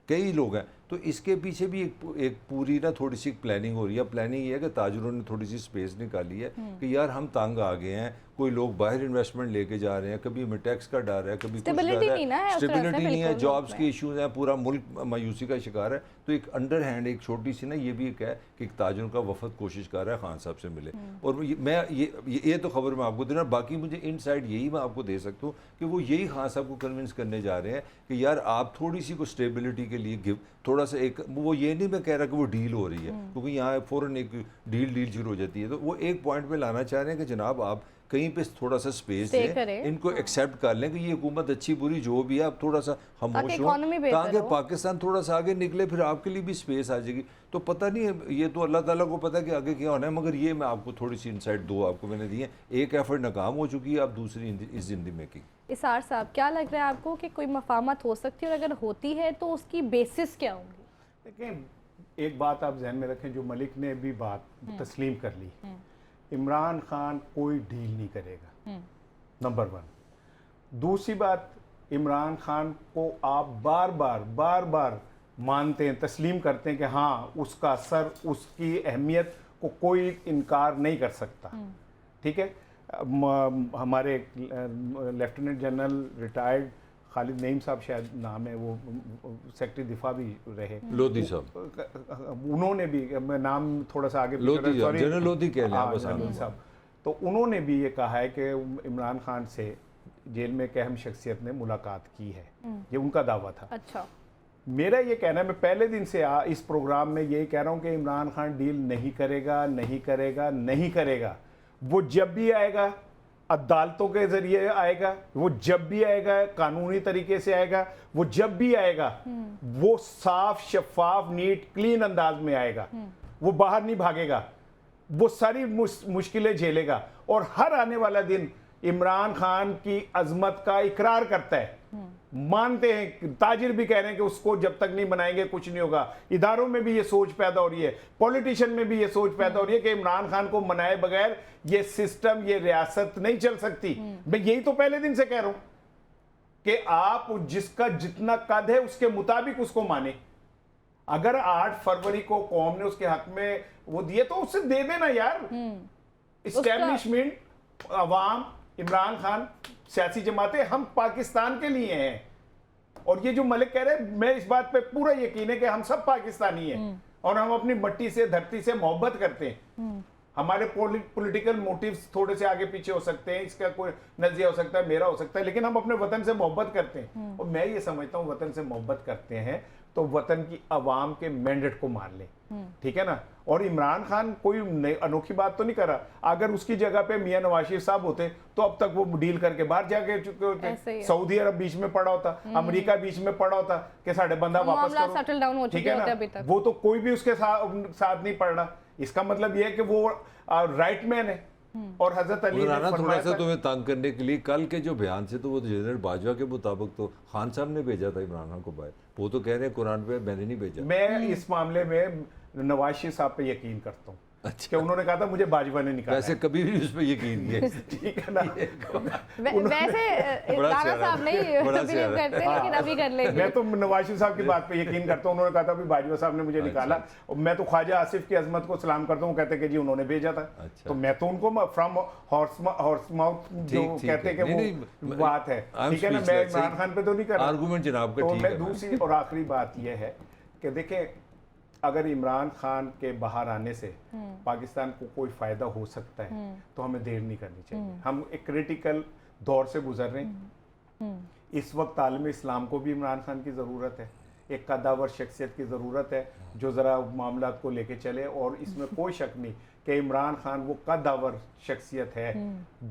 कई लोग हैं। तो इसके पीछे भी एक पूरी ना थोड़ी सी प्लानिंग हो रही है। प्लानिंग ये है कि ताजरों ने थोड़ी सी स्पेस निकाली है कि यार हम तंग आ गए हैं, कोई लोग बाहर इन्वेस्टमेंट लेके जा रहे हैं, कभी हमें टैक्स का डर है, कभी स्टेबिलिटी नहीं है, जॉब्स के इश्यूज हैं, पूरा मुल्क मायूसी का शिकार है। तो एक अंडर हैंड एक छोटी सी ना ये भी एक है कि ताजरों का वफद कोशिश कर रहा है खान साहब से मिले। और ये तो खबर मैं आपको दे रहा, बाकी मुझे इनसाइड यही मैं आपको दे सकता हूँ कि वो यही खान साहब को कन्विंस करने जा रहे हैं कि यार आप थोड़ी सी को स्टेबिलिटी के लिए थोड़ा सा एक, वो ये नहीं मैं कह रहा कि वो डील हो रही है, क्योंकि यहाँ फ़ौरन एक डील शुरू हो जाती है। तो वो एक पॉइंट पे लाना चाह रहे हैं कि जनाब आप कहीं पे थोड़ा सा स्पेस दें, इनको एक्सेप्ट कर लें कि ये हुकूमत अच्छी बुरी जो भी है, आप थोड़ा सा खामोश हो ताकि पाकिस्तान थोड़ा सा आगे निकले, फिर आपके लिए भी स्पेस आ जाएगी। तो पता नहीं है, ये तो अल्लाह ताला को पता है कि आगे क्या होना है, मगर ये मैं आपको थोड़ी सी इनसाइट दो आपको मैंने दी है। एक एफर्ट नाकाम हो चुकी है, अब दूसरी इस जिंदगी में की। इसार साहब, क्या लग रहा है आपको कि कोई मफामत हो सकती है, और अगर होती है तो उसकी बेसिस क्या होंगी? देखें, एक बात आप जहन में रखें, जो मलिक ने भी बात तस्लीम कर ली, इमरान खान कोई डील नहीं करेगा, नंबर 1। दूसरी बात, इमरान खान को आप बार बार मानते हैं, तस्लीम करते हैं कि हाँ उसका असर, उसकी अहमियत को कोई इनकार नहीं कर सकता, ठीक है। हमारे lieutenant general retired Khalid Naeem साहब शायद नाम है, वो सेक्रेटरी दिफा भी रहे, लोधी साहब, उन्होंने भी, मैं नाम थोड़ा सा आगे जनरल लोधी कह लें बस साहब, तो उन्होंने भी ये कहा है कि इमरान खान से जेल में एक अहम शख्सियत ने मुलाकात की है, ये उनका दावा था। अच्छा, मेरा ये कहना है, मैं पहले दिन से इस प्रोग्राम में यही कह रहा हूँ कि इमरान खान डील नहीं करेगा। वो जब भी आएगा अदालतों के जरिए आएगा, वो जब भी आएगा कानूनी तरीके से आएगा, वो जब भी आएगा वो साफ शफाफ नीट क्लीन अंदाज में आएगा, वो बाहर नहीं भागेगा, वो सारी मुश्किलें झेलेगा। और हर आने वाला दिन इमरान खान की अजमत का इकरार करता है, मानते हैं, ताजिर भी कह रहे हैं कि उसको जब तक नहीं बनाएंगे कुछ नहीं होगा। इदारों में भी ये सोच पैदा हो रही है, पॉलिटिशियन में भी ये सोच पैदा हो रही है कि इमरान खान को मनाए बगैर ये सिस्टम, ये रियासत नहीं चल सकती। मैं यही तो पहले दिन से कह रहा हूं कि आप जिसका जितना कद है उसके मुताबिक उसको माने। अगर 8 फरवरी को कौम ने उसके हक में वो दिए तो उससे दे देना यार। इस्टेब्लिशमेंट, अवाम, इमरान खान, सियासी जमातें, हम पाकिस्तान के लिए हैं। और ये जो मलिक कह रहे हैं, मैं इस बात पे पूरा यकीन है कि हम सब पाकिस्तानी हैं और हम अपनी मट्टी से, धरती से मोहब्बत करते हैं। हमारे पॉलिटिकल मोटिव्स थोड़े से आगे पीछे हो सकते हैं, इसका कोई नजरिया हो सकता है, मेरा हो सकता है, लेकिन हम अपने वतन से मोहब्बत करते हैं। और मैं ये समझता हूँ, वतन से मोहब्बत करते हैं तो वतन की आवाम के मैंडेट को मान ले, ठीक है ना। और इमरान खान कोई अनोखी बात तो नहीं कर रहा। अगर उसकी जगह पे मियां नवाज शरीफ साहब होते तो अब तक वो डील करके बाहर जाके चुके होते। सऊदी अरब बीच में पड़ा होता, अमेरिका बीच में पड़ा होता कि साढ़े बंदा वापस करो, ठीक है ना। वो तो कोई भी उसके साथ नहीं पड़ रहा। इसका मतलब ये है कि वो राइट मैन है। और हजरत अली ने थोड़ा सा तुम्हें तंग करने के लिए कल के जो बयान से, तो वो जनरल बाजवा के मुताबिक तो खान साहब ने भेजा था इमरान खान को बाहर। वो तो कह रहे हैं कुरान पे मैंने नहीं भेजा। मैं इस मामले में नवाज शरीफ साहब पे यकीन करता हूँ। अच्छा, कि उन्होंने कहा था मुझे बाजवा ने निकाला। वैसे कभी भी उस पर यकीन किया, ठीक है ना। वैसे राणा साहब नहीं बिलीव करते, लेकिन अभी कर लेंगे। मैं तो नवाज शरीफ साहब की बात पे यकीन करता हूँ। उन्होंने कहा था भी बाजवा साहब ने मुझे निकाला। और मैं तो ख्वाजा आसिफ की अजमत को सलाम करता हूँ, कहते कि जी उन्होंने भेजा था। तो मैं तो उनको फ्रॉम हॉर्स माउथ जो कहते कि वो बात है, ठीक है ना। मैं इमरान खान पे तो नहीं कर रहा आर्गुमेंट जनाब का, ठीक है। दूसरी और आखिरी बात यह है कि देखें, अगर इमरान खान के बाहर आने से पाकिस्तान को कोई फायदा हो सकता है तो हमें देर नहीं करनी चाहिए। हम एक क्रिटिकल दौर से गुजर रहे हैं। इस वक्त आलम इस्लाम को भी इमरान खान की ज़रूरत है, एक कद्दावर शख्सियत की ज़रूरत है जो ज़रा मामला को लेके चले, और इसमें कोई शक नहीं कि इमरान खान वो कद्दावर शख्सियत है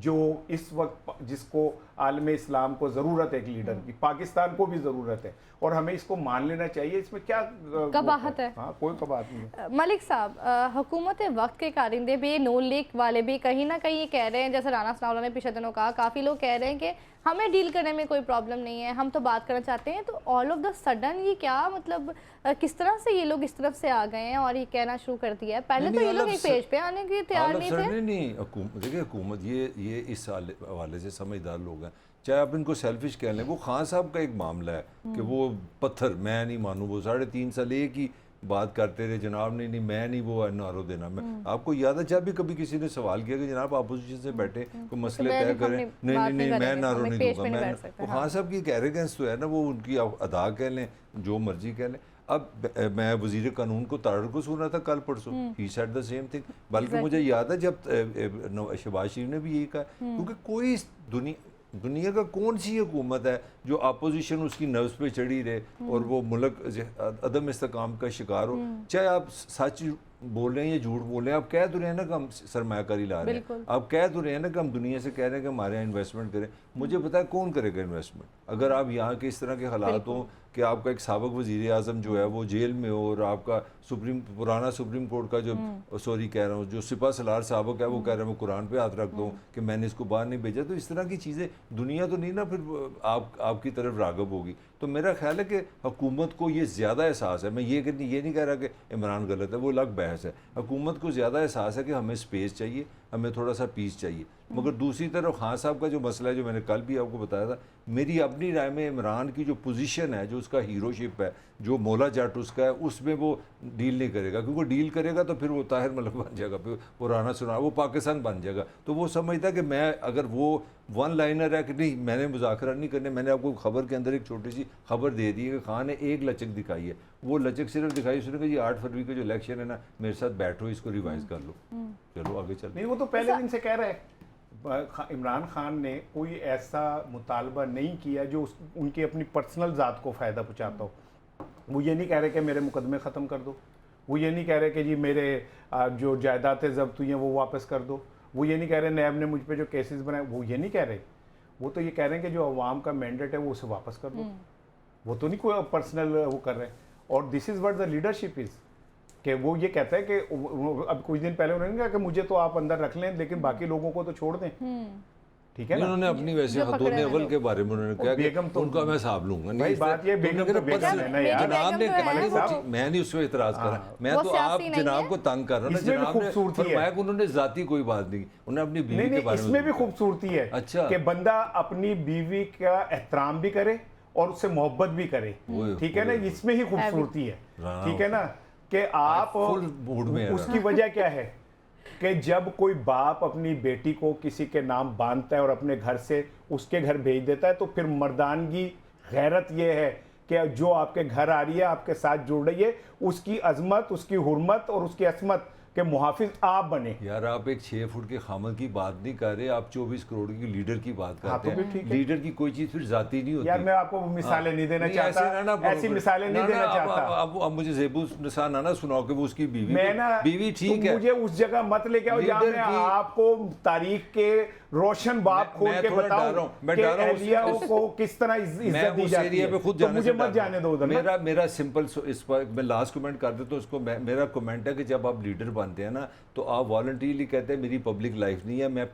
जो इस वक्त जिसको आलम इस्लाम को ज़रूरत है एक लीडर की, पाकिस्तान को भी ज़रूरत है, और हमें इसको मान लेना चाहिए। इसमें क्या कबाहत है? हाँ, कोई कबाहत नहीं है। मलिक साहब, हुकूमत वक्त के कारिंदे भी, नून लीग वाले भी कहीं ना कहीं ये कह रहे हैं, जैसे राना सनाउल्लाह ने पिछले दिनों कहा, काफ़ी लोग कह रहे हैं कि हमें डील करने में कोई प्रॉब्लम नहीं है, हम तो बात करना चाहते हैं। तो ऑल ऑफ द सडन ये क्या मतलब, किस तरह से ये लोग इस तरफ से आ गए हैं और ये कहना शुरू कर दिया है? पहले तो ये लोग एक पेज पे आने के तैयार नहीं थे। नहीं, देखिए हुकूमत ये इस हवाले से समझदार लोग हैं, चाहे आप इनको सेल्फिश कह लें। वो खान साहब का एक मामला है कि वो पत्थर, मैं नहीं मानूँ, वो 3.5 साल एक ही बात करते रहे, जनाब नहीं मैं नहीं वो नारो देना। मैं आपको याद है जब भी कभी किसी ने सवाल किया कि जनाब अपोजिशन से बैठे कोई मसले तय करें, नहीं मैं नारो नहीं दूंगा, मैं खान साहब की एरोगेंस तो है ना, वो उनकी अदा कह लें, जो मर्जी कह लें। अब मैं वजीर कानून को तारड़ को सुना था कल परसों, he said the same thing. बल्कि मुझे याद है जब शहबाज शरीफ ने भी यही कहा, क्योंकि कोई दुनिया का कौन सी हुकूमत है जो अपोजिशन उसकी नर्व्स पे चढ़ी रहे और वो मुल्क अदम इस्तेकाम का शिकार हो। चाहे आप सच बोल रहे हैं या झूठ बोल रहे हैं, आप कह तो रहे हैं ना कि हम सरमायाकारी ला रहे हैं, आप कह तो रहे हैं ना कि हम दुनिया से कह रहे हैं कि हमारे यहाँ इन्वेस्टमेंट करें। मुझे पता है कौन करेगा इन्वेस्टमेंट अगर आप यहाँ के इस तरह के हालात हों कि आपका एक साबिक वज़ीर आज़म जो है वो जेल में हो, और आपका पुराना सुप्रीम कोर्ट का जो सॉरी कह रहा हूँ जो सिपा सलार साबिक है वो कह रहे हैं मैं कुरान पे हाथ रख दूँ कि मैंने इसको बाहर नहीं भेजा। तो इस तरह की चीज़ें दुनिया तो नहीं ना फिर आपकी तरफ राग़ब होगी। तो मेरा ख्याल है कि हुकूमत को ये ज़्यादा एहसास है, मैं ये नहीं कह रहा कि इमरान गलत है, वो अलग बहस है। हुकूमत को ज़्यादा एहसास है कि हमें स्पेस चाहिए, हमें थोड़ा सा पीस चाहिए। मगर दूसरी तरफ खान साहब का जो मसला है, जो मैंने कल भी आपको बताया था, मेरी अपनी राय में इमरान की जो पोजीशन है, जो उसका हीरोशिप है, जो मौला जाट उसका है, उसमें वो डील नहीं करेगा। क्योंकि डील करेगा तो फिर वो ताहिर मलिक बन जाएगा, फिर वो राना सुना वो पाकिस्तान बन जाएगा। तो वो समझता है कि मैं अगर वो वन लाइनर है कि नहीं मैंने मुज़ाकरा नहीं करने। मैंने आपको खबर के अंदर एक छोटी सी खबर दे दी है कि खान ने एक लचक दिखाई है, वो लचक सिर्फ दिखाई उसने कि 8 फरवरी का जो इलेक्शन है ना, मेरे साथ बैठो, इसको रिवाइज कर लो, चलो आगे चल। नहीं, वो तो पहले दिन से कह रहे हैं। इमरान खान ने कोई ऐसा मुतालबा नहीं किया जो उनकी अपनी पर्सनल ज़ात को फ़ायदा पहुँचाता हो। वो ये नहीं कह रहे कि मेरे मुकदमे ख़त्म कर दो, वो ये नहीं कह रहे कि जी मेरे जो जायदादें ज़ब्त हुई हैं वो वापस कर दो, वो ये नहीं कह रहे नैब ने मुझ पे जो केसेस बनाए, वो ये नहीं कह रहे। वो तो ये कह रहे हैं कि जो अवाम का मैंडेट है वो उसे वापस कर दो। वो तो नहीं कोई पर्सनल वो कर रहे हैं। और this is what the leadership is, कि वो ये कहता है कि अब कुछ दिन पहले उन्होंने कहा कि मुझे तो आप अंदर रख लें लेकिन बाकी लोगों को तो छोड़ दें। ठीक है ना, उन्होंने अपनी वैसे खतून अव्वल के बारे में उन्होंने कहा कि तो उनका मैं हिसाब लूंगा। भाई बात ये बेगम तो बेगम है ना यार, जनाब ने मैं नहीं उसमें इतराज करा, मैं तो आप जनाब को तंग कर रहा हूँ ना। जनाब ने फरमाया कि उन्होंने जाती कोई बात नहीं, उन्होंने अपनी बीवी के बारे में। इसमें भी खूबसूरती है अच्छा कि बंदा अपनी बीवी का एहतराम भी करे और उससे मोहब्बत भी करे। ठीक है ना, इसमें ही खूबसूरती है। ठीक है ना, कि आप उसकी वजह क्या है कि जब कोई बाप अपनी बेटी को किसी के नाम बांधता है और अपने घर से उसके घर भेज देता है, तो फिर मर्दानगी गैरत ये है कि जो आपके घर आ रही है, आपके साथ जुड़ रही है, उसकी अजमत, उसकी हुर्मत और उसकी असमत के मुहाफिज आप बने। यार आप एक 6 फुट के खामद की बात नहीं कर रहे, आप 24 करोड़ की लीडर की बात करते हैं। लीडर की कोई चीज फिर जाती नहीं होती। यार मैं आपको मिसालें नहीं देना चाहता, ऐसी मिसालें नहीं देना चाहता। अब मुझे ज़ेबू निसार ना सुनाओ कि वो उसकी बीवी, मैं ना बीवी ठीक है, मुझे उस जगह मत लेके आओ जहां मैं आपको तारीख के रोशन बाब खोल के बताऊं कि अहलियाओं को किस तरह इज्जत दी जाती है। तो मुझे मत जाने दो उधर। मेरा सिंपल इस पर मैं लास्ट कमेंट कर देता हूं उसको। मेरा कमेंट है कि जब आप लीडर बनते हैं ना, तो आप वॉलंटरीली कहते हैं मेरी पब्लिक लाइफ नहीं है, मैं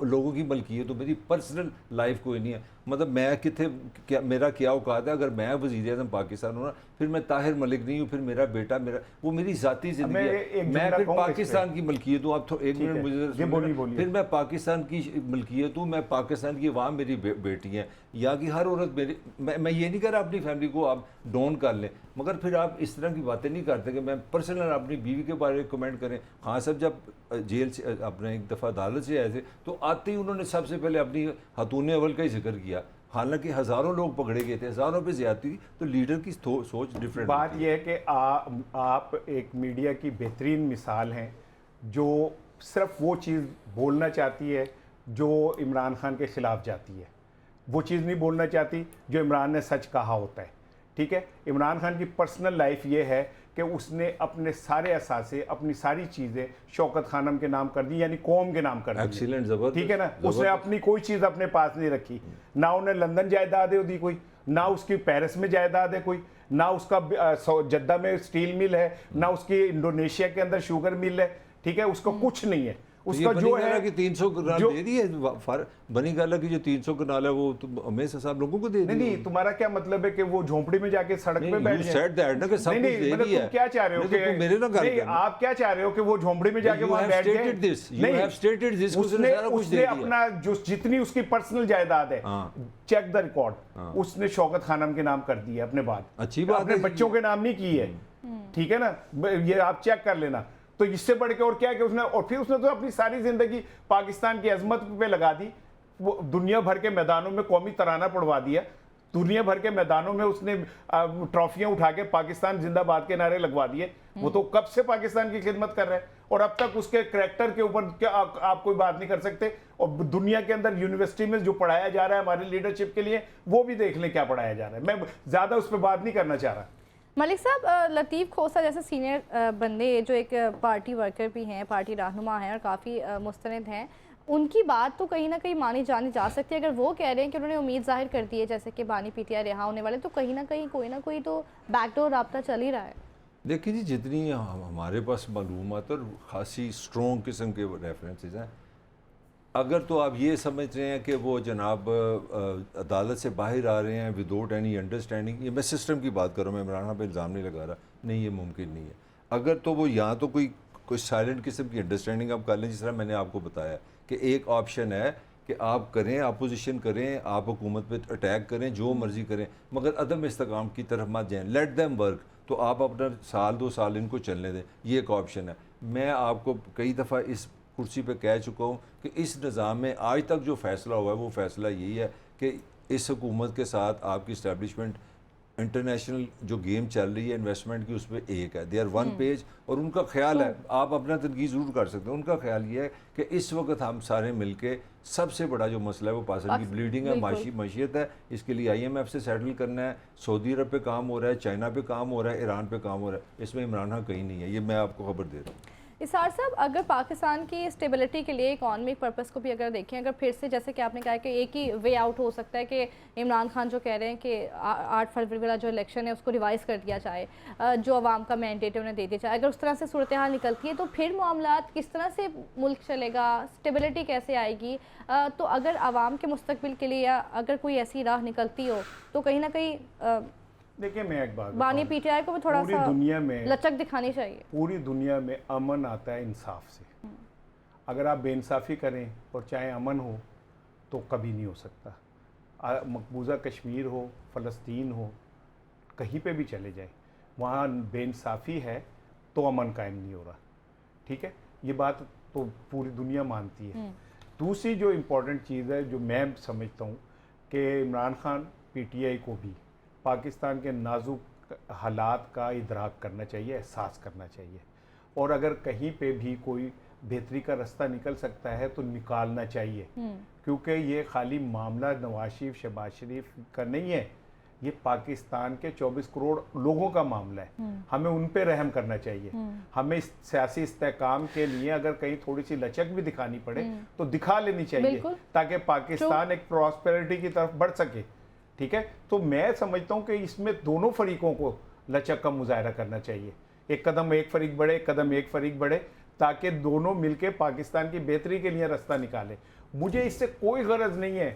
लोगों की मलकियत, तो मेरी पर्सनल लाइफ कोई नहीं है। मतलब मैं क्या मेरा क्या औकात है, अगर मैं वज़ीर आज़म पाकिस्तान हूँ ना, फिर मैं ताहिर मलिक नहीं हूँ, फिर मेरा बेटा वो मेरी ज़ाती ज़िंदगी है, मैं फिर पाकिस्तान की मलकियत हूँ। आप एक मिनट मुझे, फिर मैं पाकिस्तान की मलकियत हूँ, मैं पाकिस्तान की अवाम मेरी बेटी हैं, यहाँ की हर औरत मेरी। मैं ये नहीं कह रहा अपनी फैमिली को आप डाउन कर लें, मगर फिर आप इस तरह की बातें नहीं करते कि मैं पर्सनल अपनी बीवी के बारे में कमेंट करें। हाँ साहब जब जेल से अपने एक दफ़ा अदालत से आए थे तो आते ही उन्होंने सबसे पहले अपनी खतून अव्वल का ही जिक्र किया, हालांकि हज़ारों लोग पकड़े गए थे, हज़ारों पे ज़्यादती थी। तो लीडर की सोच डिफरेंट। बात यह है कि आप एक मीडिया की बेहतरीन मिसाल हैं जो सिर्फ वो चीज़ बोलना चाहती है जो इमरान खान के ख़िलाफ़ जाती है, वो चीज़ नहीं बोलना चाहती जो इमरान ने सच कहा होता है। ठीक है। इमरान खान की पर्सनल लाइफ ये है कि उसने अपने सारे असासे, अपनी सारी चीज़ें शौकत खानम के नाम कर दी, यानी कौम के नाम कर दी। एक्सीलेंट, जबरदस्त, ठीक है ना। उसने जबरदस्त। अपनी कोई चीज़ अपने पास नहीं रखी, ना उन्हें लंदन जायदाद दी कोई, ना उसकी पेरिस में जायदाद है कोई, ना उसका जद्दा में स्टील मिल है, ना उसकी इंडोनेशिया के अंदर शुगर मिल है, ठीक है। उसका कुछ नहीं है। उसका जो है कि 300 कनाल दे दिए, बनी गाला की जो 300 कनाल है वो तो हमें साहब लोगों को दे दी। नहीं, तुम्हारा क्या मतलब है कि वो झोंपड़ी में जाके सड़क पे बैठ जाए? सेड दैट ना कि सब कुछ दे मतलब दिया तुम क्या चाह रहे हो कि मेरे ना नहीं, आप क्या चाह रहे हो कि वो झोंपड़ी में जाके वहां बैठ जाए? उसने अपना जो जितनी उसकी पर्सनल जायदाद है, चेक द रिकॉर्ड, उसने शौकत खानम के नाम कर दी है अपने बाद। अच्छी बात अपने है, बच्चों के नाम नहीं की है, ठीक है ना। ये आप चेक कर लेना। तो इससे बढ़ के और क्या है कि उसने, और फिर उसने तो अपनी सारी जिंदगी पाकिस्तान की अजमत पे लगा दी। वो दुनिया भर के मैदानों में कौमी तराना पढ़वा दिया, दुनिया भर के मैदानों में उसने ट्रॉफियां उठा के पाकिस्तान जिंदाबाद के नारे लगवा दिए। वो तो कब से पाकिस्तान की खिदमत कर रहे हैं, और अब तक उसके करैक्टर के ऊपर क्या आप कोई बात नहीं कर सकते। और दुनिया के अंदर यूनिवर्सिटी में जो पढ़ाया जा रहा है हमारी लीडरशिप के लिए, वो भी देख लें क्या पढ़ाया जा रहा है। मैं ज्यादा उस पर बात नहीं करना चाह रहा। मलिक साहब, लतीफ़ खोसा जैसे सीनियर बंदे जो एक पार्टी वर्कर भी हैं, पार्टी रहनुमा हैं और काफ़ी मुस्तनद हैं, उनकी बात तो कहीं ना कहीं मानी जानी जा सकती है। अगर वो कह रहे हैं कि उन्होंने उम्मीद जाहिर कर दी है जैसे कि बानी पीटीआई रिहा होने वाले, तो कहीं ना कहीं कोई ना कोई तो बैकडोर राब्ता चल ही रहा है। देखिए जी, जितनी हमारे पास मालूमात और ख़ासी स्ट्रॉन्ग किस्म के रेफरेंसेस हैं, अगर तो आप ये समझ रहे हैं कि वो जनाब अदालत से बाहर आ रहे हैं विदाउट एनी अंडरस्टैंडिंग, ये मैं सिस्टम की बात कर रहा हूँ, मैं इमरान खान पे इल्ज़ाम नहीं लगा रहा, नहीं ये मुमकिन नहीं है। अगर तो वो यहाँ तो कोई साइलेंट किस्म की अंडरस्टैंडिंग आप कर लें, जिस तरह मैंने आपको बताया कि एक ऑप्शन है कि आप करें, अपोजिशन करें, आप हुकूमत पे अटैक करें, जो मर्ज़ी करें, मगर अदम इस्तेकाम की तरफ मत जाएँ, लेट देम वर्क। तो आप अपना साल 2 साल इनको चलने दें, ये एक ऑप्शन है। मैं आपको कई दफ़ा इस कुर्सी पे कह चुका हूँ कि इस निज़ाम में आज तक जो फ़ैसला हुआ है वो फ़ैसला यही है कि इस हुकूमत के साथ आपकी इस्टेब्लिशमेंट इंटरनेशनल जो गेम चल रही है इन्वेस्टमेंट की, उस पर एक है, दे आर वन पेज। और उनका ख्याल है, आप अपना तनकीद ज़रूर कर सकते हैं, उनका ख्याल ये है कि इस वक्त हम सारे मिल के सबसे बड़ा जो मसला है वो पाकिस्तान की ब्लीडिंग है, मशीयत है, इसके लिए IMF से सेटल करना है। सऊदी अरब पे काम हो रहा है, चाइना पे काम हो रहा है, ईरान पे काम हो रहा है, इसमें इमरान खान कहीं नहीं है, ये मैं आपको खबर दे रहा हूँ। इसार साहब, अगर पाकिस्तान की स्टेबिलिटी के लिए इकॉनमिक पर्पस को भी अगर देखें, अगर फिर से जैसे कि आपने कहा कि एक ही वे आउट हो सकता है कि इमरान खान जो कह रहे हैं कि 8 फरवरी वाला जो इलेक्शन है उसको रिवाइज़ कर दिया जाए, जो अवाम का मैंडेट है उन्हें दे दिया जाए, अगर उस तरह से सूरत हाल निकलती है तो फिर मामलात किस तरह से मुल्क चलेगा, स्टेबिलिटी कैसे आएगी? तो अगर आवाम के मुस्तकबिल के लिए या अगर कोई ऐसी राह निकलती हो तो कहीं ना कहीं देखिए, मैं एक बात बानी पीटीआई को भी थोड़ा सा दुनिया में लचक दिखानी चाहिए। पूरी दुनिया में अमन आता है इंसाफ से। अगर आप बेइंसाफ़ी करें और चाहे अमन हो तो कभी नहीं हो सकता। मकबूजा कश्मीर हो, फ़लस्तीन हो, कहीं पे भी चले जाए, वहाँ बेइंसाफ़ी है तो अमन कायम नहीं हो रहा, ठीक है। ये बात तो पूरी दुनिया मानती है। दूसरी जो इम्पोर्टेंट चीज़ है जो मैं समझता हूँ कि इमरान खान PTI को भी पाकिस्तान के नाजुक हालात का इदराक करना चाहिए, एहसास करना चाहिए, और अगर कहीं पे भी कोई बेहतरी का रास्ता निकल सकता है तो निकालना चाहिए, क्योंकि ये खाली मामला नवाज शरीफ, शहबाज शरीफ का नहीं है, ये पाकिस्तान के 24 करोड़ लोगों का मामला है। हमें उन पे रहम करना चाहिए। हमें इस सियासी इस्तेकाम के लिए अगर कहीं थोड़ी सी लचक भी दिखानी पड़े तो दिखा लेनी चाहिए, ताकि पाकिस्तान एक प्रॉस्पेरिटी की तरफ बढ़ सके, ठीक है। तो मैं समझता हूँ कि इसमें दोनों फरीकों को लचक का मुजाहरा करना चाहिए। एक कदम एक फरीक बढ़े, एक कदम एक फरीक बढ़े, ताकि दोनों मिलके पाकिस्तान की बेहतरी के लिए रास्ता निकाले। मुझे इससे कोई गरज नहीं है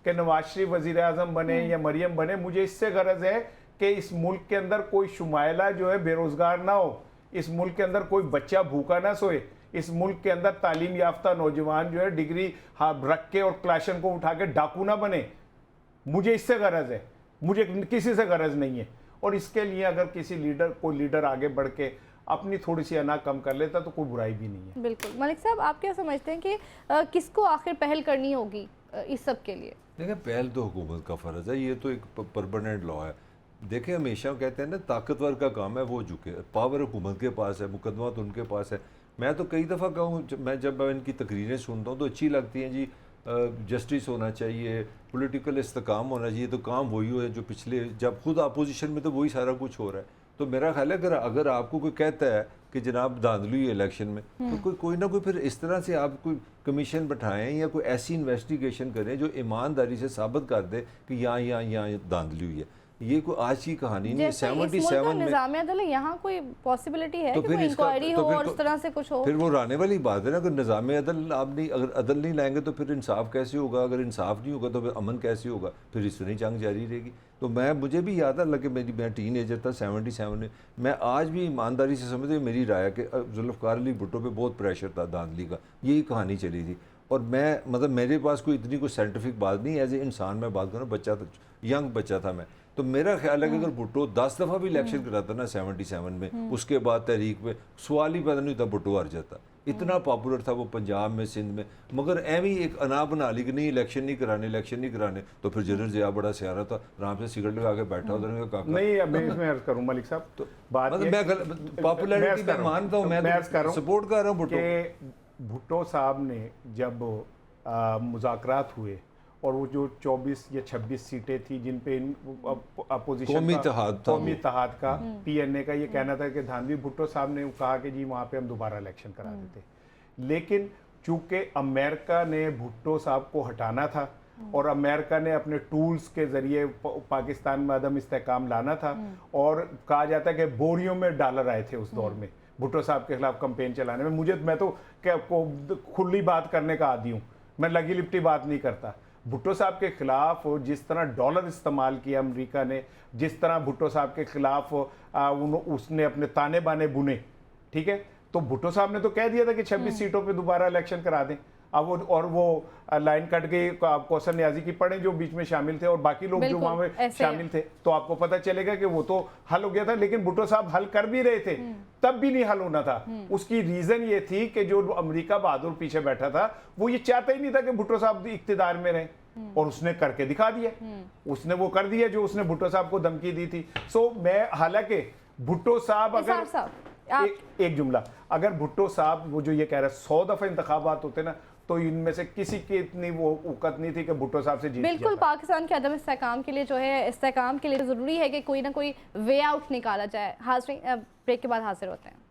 कि नवाज शरीफ वज़ीर आज़म बने या मरियम बने। मुझे इससे गरज है कि इस मुल्क के अंदर कोई शुमाइला जो है बेरोज़गार ना हो, इस मुल्क के अंदर कोई बच्चा भूखा ना सोए, इस मुल्क के अंदर तालीम याफ्ता नौजवान जो है डिग्री रख के और क्लाशन को उठा के डाकू ना बने। मुझे इससे गरज है, मुझे किसी से गरज नहीं है। और इसके लिए अगर कोई लीडर आगे बढ़ के अपनी थोड़ी सी अना कम कर लेता तो कोई बुराई भी नहीं है। बिल्कुल। मलिक साहब, आप क्या समझते हैं कि किसको आखिर पहल करनी होगी इस सब के लिए? देखिए, पहल तो हुकूमत का फ़र्ज़ है, ये तो एक परमानेंट लॉ है। देखिए, हमेशा कहते हैं ना, ताकतवर का काम है वो झुके, पावर हुकूमत के पास है, मुकदमा तो उनके पास है। मैं तो कई दफ़ा कहूँ, मैं जब इनकी तकरीरें सुनता हूँ तो अच्छी लगती हैं जी, जस्टिस होना चाहिए, पॉलिटिकल इस्तेकाम होना चाहिए, तो काम वही हो जो पिछले जब खुद अपोजिशन में तो वही सारा कुछ हो रहा है। तो मेरा ख्याल है अगर आपको कोई कहता है कि जनाब धांधली हुई इलेक्शन में, तो कोई ना कोई फिर इस तरह से आप कोई कमीशन बैठाएं या कोई ऐसी इन्वेस्टिगेशन करें जो ईमानदारी से साबित कर दे कि यहाँ धांधली हुई है। ये कोई आज की कहानी नहीं है। 77 में यहाँ कोई पॉसिबिलिटी है तो कि फिर कोई इसका इंक्वायरी हो और इस तरह से कुछ हो? फिर वो रहने वाली बात है ना, अगर निज़ाम अदल आप नहीं, अगर अदल नहीं लाएंगे तो फिर इंसाफ कैसे होगा? अगर इंसाफ नहीं होगा तो फिर अमन कैसे होगा? फिर इस तरह जंग जारी रहेगी। तो मुझे भी याद है, लगे मैं टीनेजर था 77 में, मैं आज भी ईमानदारी से समझते मेरी राय कि जुल्फ़िकार अली भुट्टो पे बहुत प्रेशर था धांधली का, यही कहानी चली थी। और मैं मतलब मेरे पास कोई इतनी कोई साइंटिफिक बात नहीं, एज ए इंसान मैं बात करूँ, बच्चा था, यंग बच्चा था मैं, तो मेरा ख्याल है कि अगर भुट्टो 10 दफ़ा भी इलेक्शन कराता ना 77 में, उसके बाद तहरीक में सवाल ही पैदा नहीं होता, भुट्टो हार जाता। इतना पॉपुलर था वो पंजाब में, सिंध में। मगर एवं एक अना बना ली कि नहीं इलेक्शन नहीं कराने, तो फिर जनरल ज़िया बड़ा सियारा था, आराम से सिगरेट लगा के बैठा उधर का नहीं। अब मैं इसमें अर्ज करूं मलिक साहब, तो बात मतलब मैं पॉपुलैरिटी में मानता हूं, मैं सपोर्ट कर रहा हूं भुट्टो के। भुट्टो साहब ने जब मुज़ाकरात हुए और वो जो 24 या 26 सीटें थी जिन पे अपोजिशन कौमी इत्तेहाद का पीएनए का ये कहना था कि धांधली, भुट्टो साहब ने कहा कि जी वहाँ पे हम दोबारा इलेक्शन करा देते। लेकिन चूंकि अमेरिका ने भुट्टो साहब को हटाना था और अमेरिका ने अपने टूल्स के जरिए पाकिस्तान में अदम इस्तेहकाम लाना था, और कहा जाता है कि बोरियों में डॉलर आए थे उस दौर में भुट्टो साहब के खिलाफ कैंपेन चलाने में। मैं तो क्या खुली बात करने का आदी हूँ, मैं लगी लिपटी बात नहीं करता। भुट्टो साहब के खिलाफ जिस तरह डॉलर इस्तेमाल किया अमेरिका ने, जिस तरह भुट्टो साहब के खिलाफ उसने अपने ताने बाने बुने, ठीक है, तो भुट्टो साहब ने तो कह दिया था कि 26 सीटों पे दोबारा इलेक्शन करा दें। अब वो लाइन कट गई, कौसर न्याजी की पढ़े जो बीच में शामिल थे और बाकी लोग जो वहां में शामिल थे, तो आपको पता चलेगा कि वो तो हल हो गया था। लेकिन भुट्टो साहब हल कर भी रहे थे, तब भी नहीं हल होना था। उसकी रीजन ये थी कि जो अमेरिका बहादुर पीछे बैठा था वो ये चाहता ही नहीं था कि भुट्टो साहब इक्तिदार में रहे, और उसने करके दिखा दिया। उसने वो कर दिया जो उसने भुट्टो साहब को धमकी दी थी। सो मैं, हालांकि भुट्टो साहब अगर एक जुमला, अगर भुट्टो साहब वो जो ये कह रहे 100 दफा इंतखाबात होते ना, तो इनमें से किसी की इतनी वो औकत नहीं थी कि भुट्टो साहब से जीत बिल्कुल। पाकिस्तान के अदम इस्तेहकाम के लिए जो है, इस्तेहकाम के लिए ज़रूरी है कि कोई ना कोई वे आउट निकाला जाए। हाज़रीन, ब्रेक के बाद हाजिर होते हैं।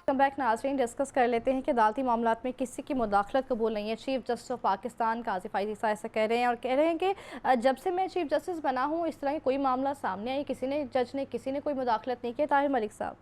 कम बैक नाज़रीन, डिस्कस कर लेते हैं कि अदालती मामलात में किसी की मुदाखलत कबूल नहीं है। चीफ जस्टिस ऑफ पाकिस्तान काजी फ़ाइज़ ईसा ऐसा कह रहे हैं, और कह रहे हैं कि जब से मैं चीफ जस्टिस बना हूँ इस तरह की कोई मामला सामने आई, जज ने किसी ने कोई मुदाखलत नहीं की। ताहिर मलिक साहब,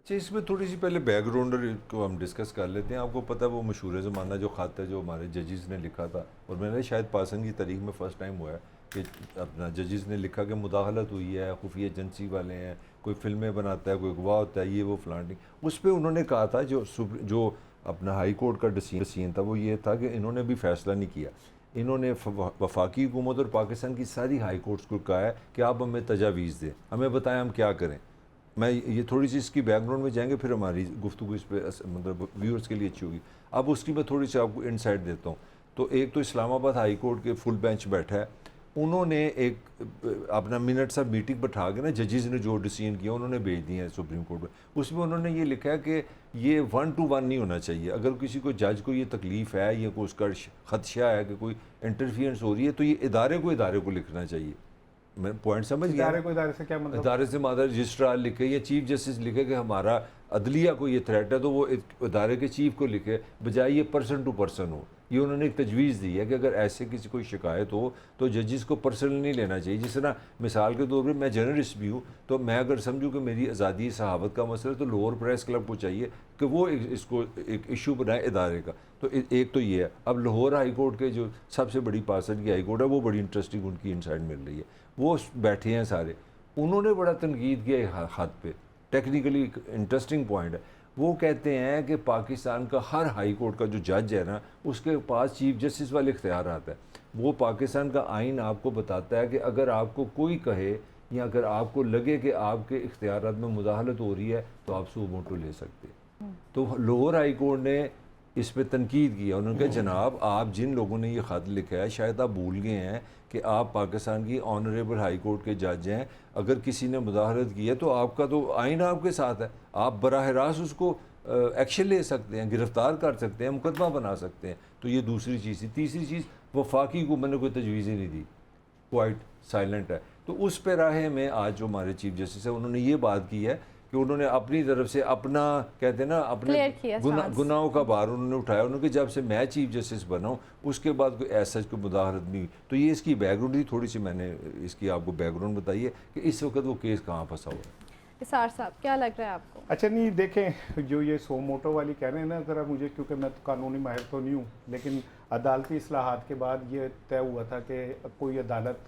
अच्छा, इसमें थोड़ी सी पहले बैकग्राउंड को हम डिस्कस कर लेते हैं। आपको पता है वो मशहूर ज़माना जो ख़त है जो हमारे जजेस ने लिखा था, और मैंने शायद पासन की तारीख में फ़र्स्ट टाइम हुआ है कि अपना जजेस ने लिखा कि मुदाखलत हुई है, खुफिया एजेंसी वाले हैं, कोई फिल्में बनाता है, कोई अगवा होता है, ये वो फलानी। उस पर उन्होंने कहा था जो अपना हाई कोर्ट का डिसीजन था वो ये था कि इन्होंने भी फैसला नहीं किया। इन्होंने वफाकी हुकूमत और पाकिस्तान की सारी हाई कोर्ट्स को कहा है कि आप हमें तजावीज़ दें, हमें बताएं हम क्या करें। मैं ये थोड़ी सी इसकी बैकग्राउंड में जाएंगे, फिर हमारी गुफ्तगू इस पर मतलब व्यूअर्स के लिए अच्छी होगी। अब उसकी मैं थोड़ी सी आपको इनसाइट देता हूँ। तो एक तो इस्लामाबाद हाई कोर्ट के फुल बेंच बैठा है, उन्होंने एक अपना मिनट सा मीटिंग बैठा के ना जजेस ने जो डिसीजन किया उन्होंने भेज दिए हैं सुप्रीम कोर्ट में। उसमें उन्होंने ये लिखा है कि ये 1 to 1 नहीं होना चाहिए। अगर किसी को जज को ये तकलीफ़ है या कोई उसका खदशा है कि कोई इंटरफियरेंस हो रही है, तो ये इदारे को लिखना चाहिए। मैं पॉइंट समझ गया। इदारे से क्या मतलब? इदारे से मादा रजिस्ट्रार लिखे या चीफ जस्टिस लिखे कि हमारा अदलिया को ये थ्रेट है, तो वो इदारे के चीफ को लिखे, बजाय ये पर्सन टू पर्सन हो। ये उन्होंने एक तजवीज़ दी है कि अगर ऐसे किसी कोई शिकायत हो तो जजेस को पर्सनल नहीं लेना चाहिए। जिस तरह मिसाल के तौर पर मैं जर्नलिस्ट भी हूँ, तो मैं अगर समझूँ कि मेरी आज़ादी सहावत का मसला है, तो लाहौर प्रेस क्लब को चाहिए कि वो इसको एक इशू बनाए इदारे का। तो एक तो ये है। अब लाहौर हाई कोर्ट के जो सबसे बड़ी पासन की हाई कोर्ट है, वो बड़ी इंटरेस्टिंग उनकी इंसाइट मिल रही है। वो बैठे हैं सारे, उन्होंने बड़ा तनकीद किया हाथ पे, टेक्निकली इंटरेस्टिंग पॉइंट है। वो कहते हैं कि पाकिस्तान का हर हाई कोर्ट का जो जज है ना, उसके पास चीफ जस्टिस वाले इख्तियार आता है। वो पाकिस्तान का आइन आपको बताता है कि अगर आपको कोई कहे या अगर आपको लगे कि आपके इख्तियारात में मुदाखलत हो रही है, तो आप सू मोटो ले सकते हैं। तो लाहौर हाई कोर्ट ने इस पे तनकीद किया। उन्होंने कहा जनाब आप जिन लोगों ने ये ख़त लिखा है शायद आप भूल गए हैं कि आप पाकिस्तान की ऑनरेबल हाई कोर्ट के जज हैं, अगर किसी ने मुदाहरत की है तो आपका तो आइन आपके साथ है, आप बराह रास्त उसको एक्शन ले सकते हैं, गिरफ़्तार कर सकते हैं, मुकदमा बना सकते हैं। तो ये दूसरी चीज़ थी। तीसरी चीज़, वफाकी को मैंने कोई तजवीज़ ही नहीं दी, क्वाइट साइलेंट है। तो उस पे राह में आज जो हमारे चीफ जस्टिस है उन्होंने ये बात की है कि उन्होंने अपनी तरफ से अपना कहते हैं ना अपने गुनाहों का भार उन्होंने उठाया। उन्होंने जब से मैं चीफ जस्टिस बना हूँ उसके बाद कोई ऐसा कोई मुदाहरत नहीं हुई। तो ये इसकी बैकग्राउंड थी, थोड़ी सी मैंने इसकी आपको बैकग्राउंड बताई है कि इस वक्त वो केस कहाँ फंसा हुआ है। इसार साहब क्या लग रहा है आपको? अच्छा नहीं देखें, जो ये सो मोटो वाली कह रहे हैं ना, ज़रा मुझे, क्योंकि मैं तो कानूनी माहिर तो नहीं हूँ, लेकिन अदालती इस्लाहात के बाद ये तय हुआ था कि कोई अदालत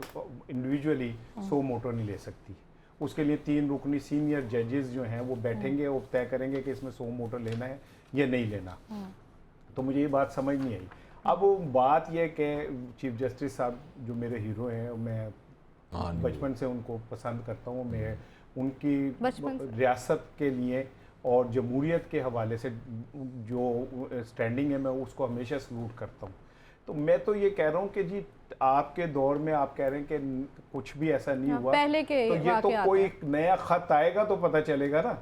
इंडिविजुअली सो मोटो नहीं ले सकती। उसके लिए 3 रुकनी सीनियर जजेस जो हैं वो बैठेंगे और तय करेंगे कि इसमें सो मोटो लेना है या नहीं लेना। तो मुझे ये बात समझ नहीं आई। अब बात यह कि चीफ जस्टिस साहब जो मेरे हीरो हैं, मैं बचपन से उनको पसंद करता हूँ, मैं उनकी रियासत के लिए और जमहूरियत के हवाले से जो स्टैंडिंग है मैं उसको हमेशा सलूट करता हूँ। तो मैं तो ये कह रहा हूँ कि जी आपके दौर में आप कह रहे हैं कि कुछ भी ऐसा नहीं हुआ, पहले के तो ये तो कोई नया खत आएगा तो पता चलेगा ना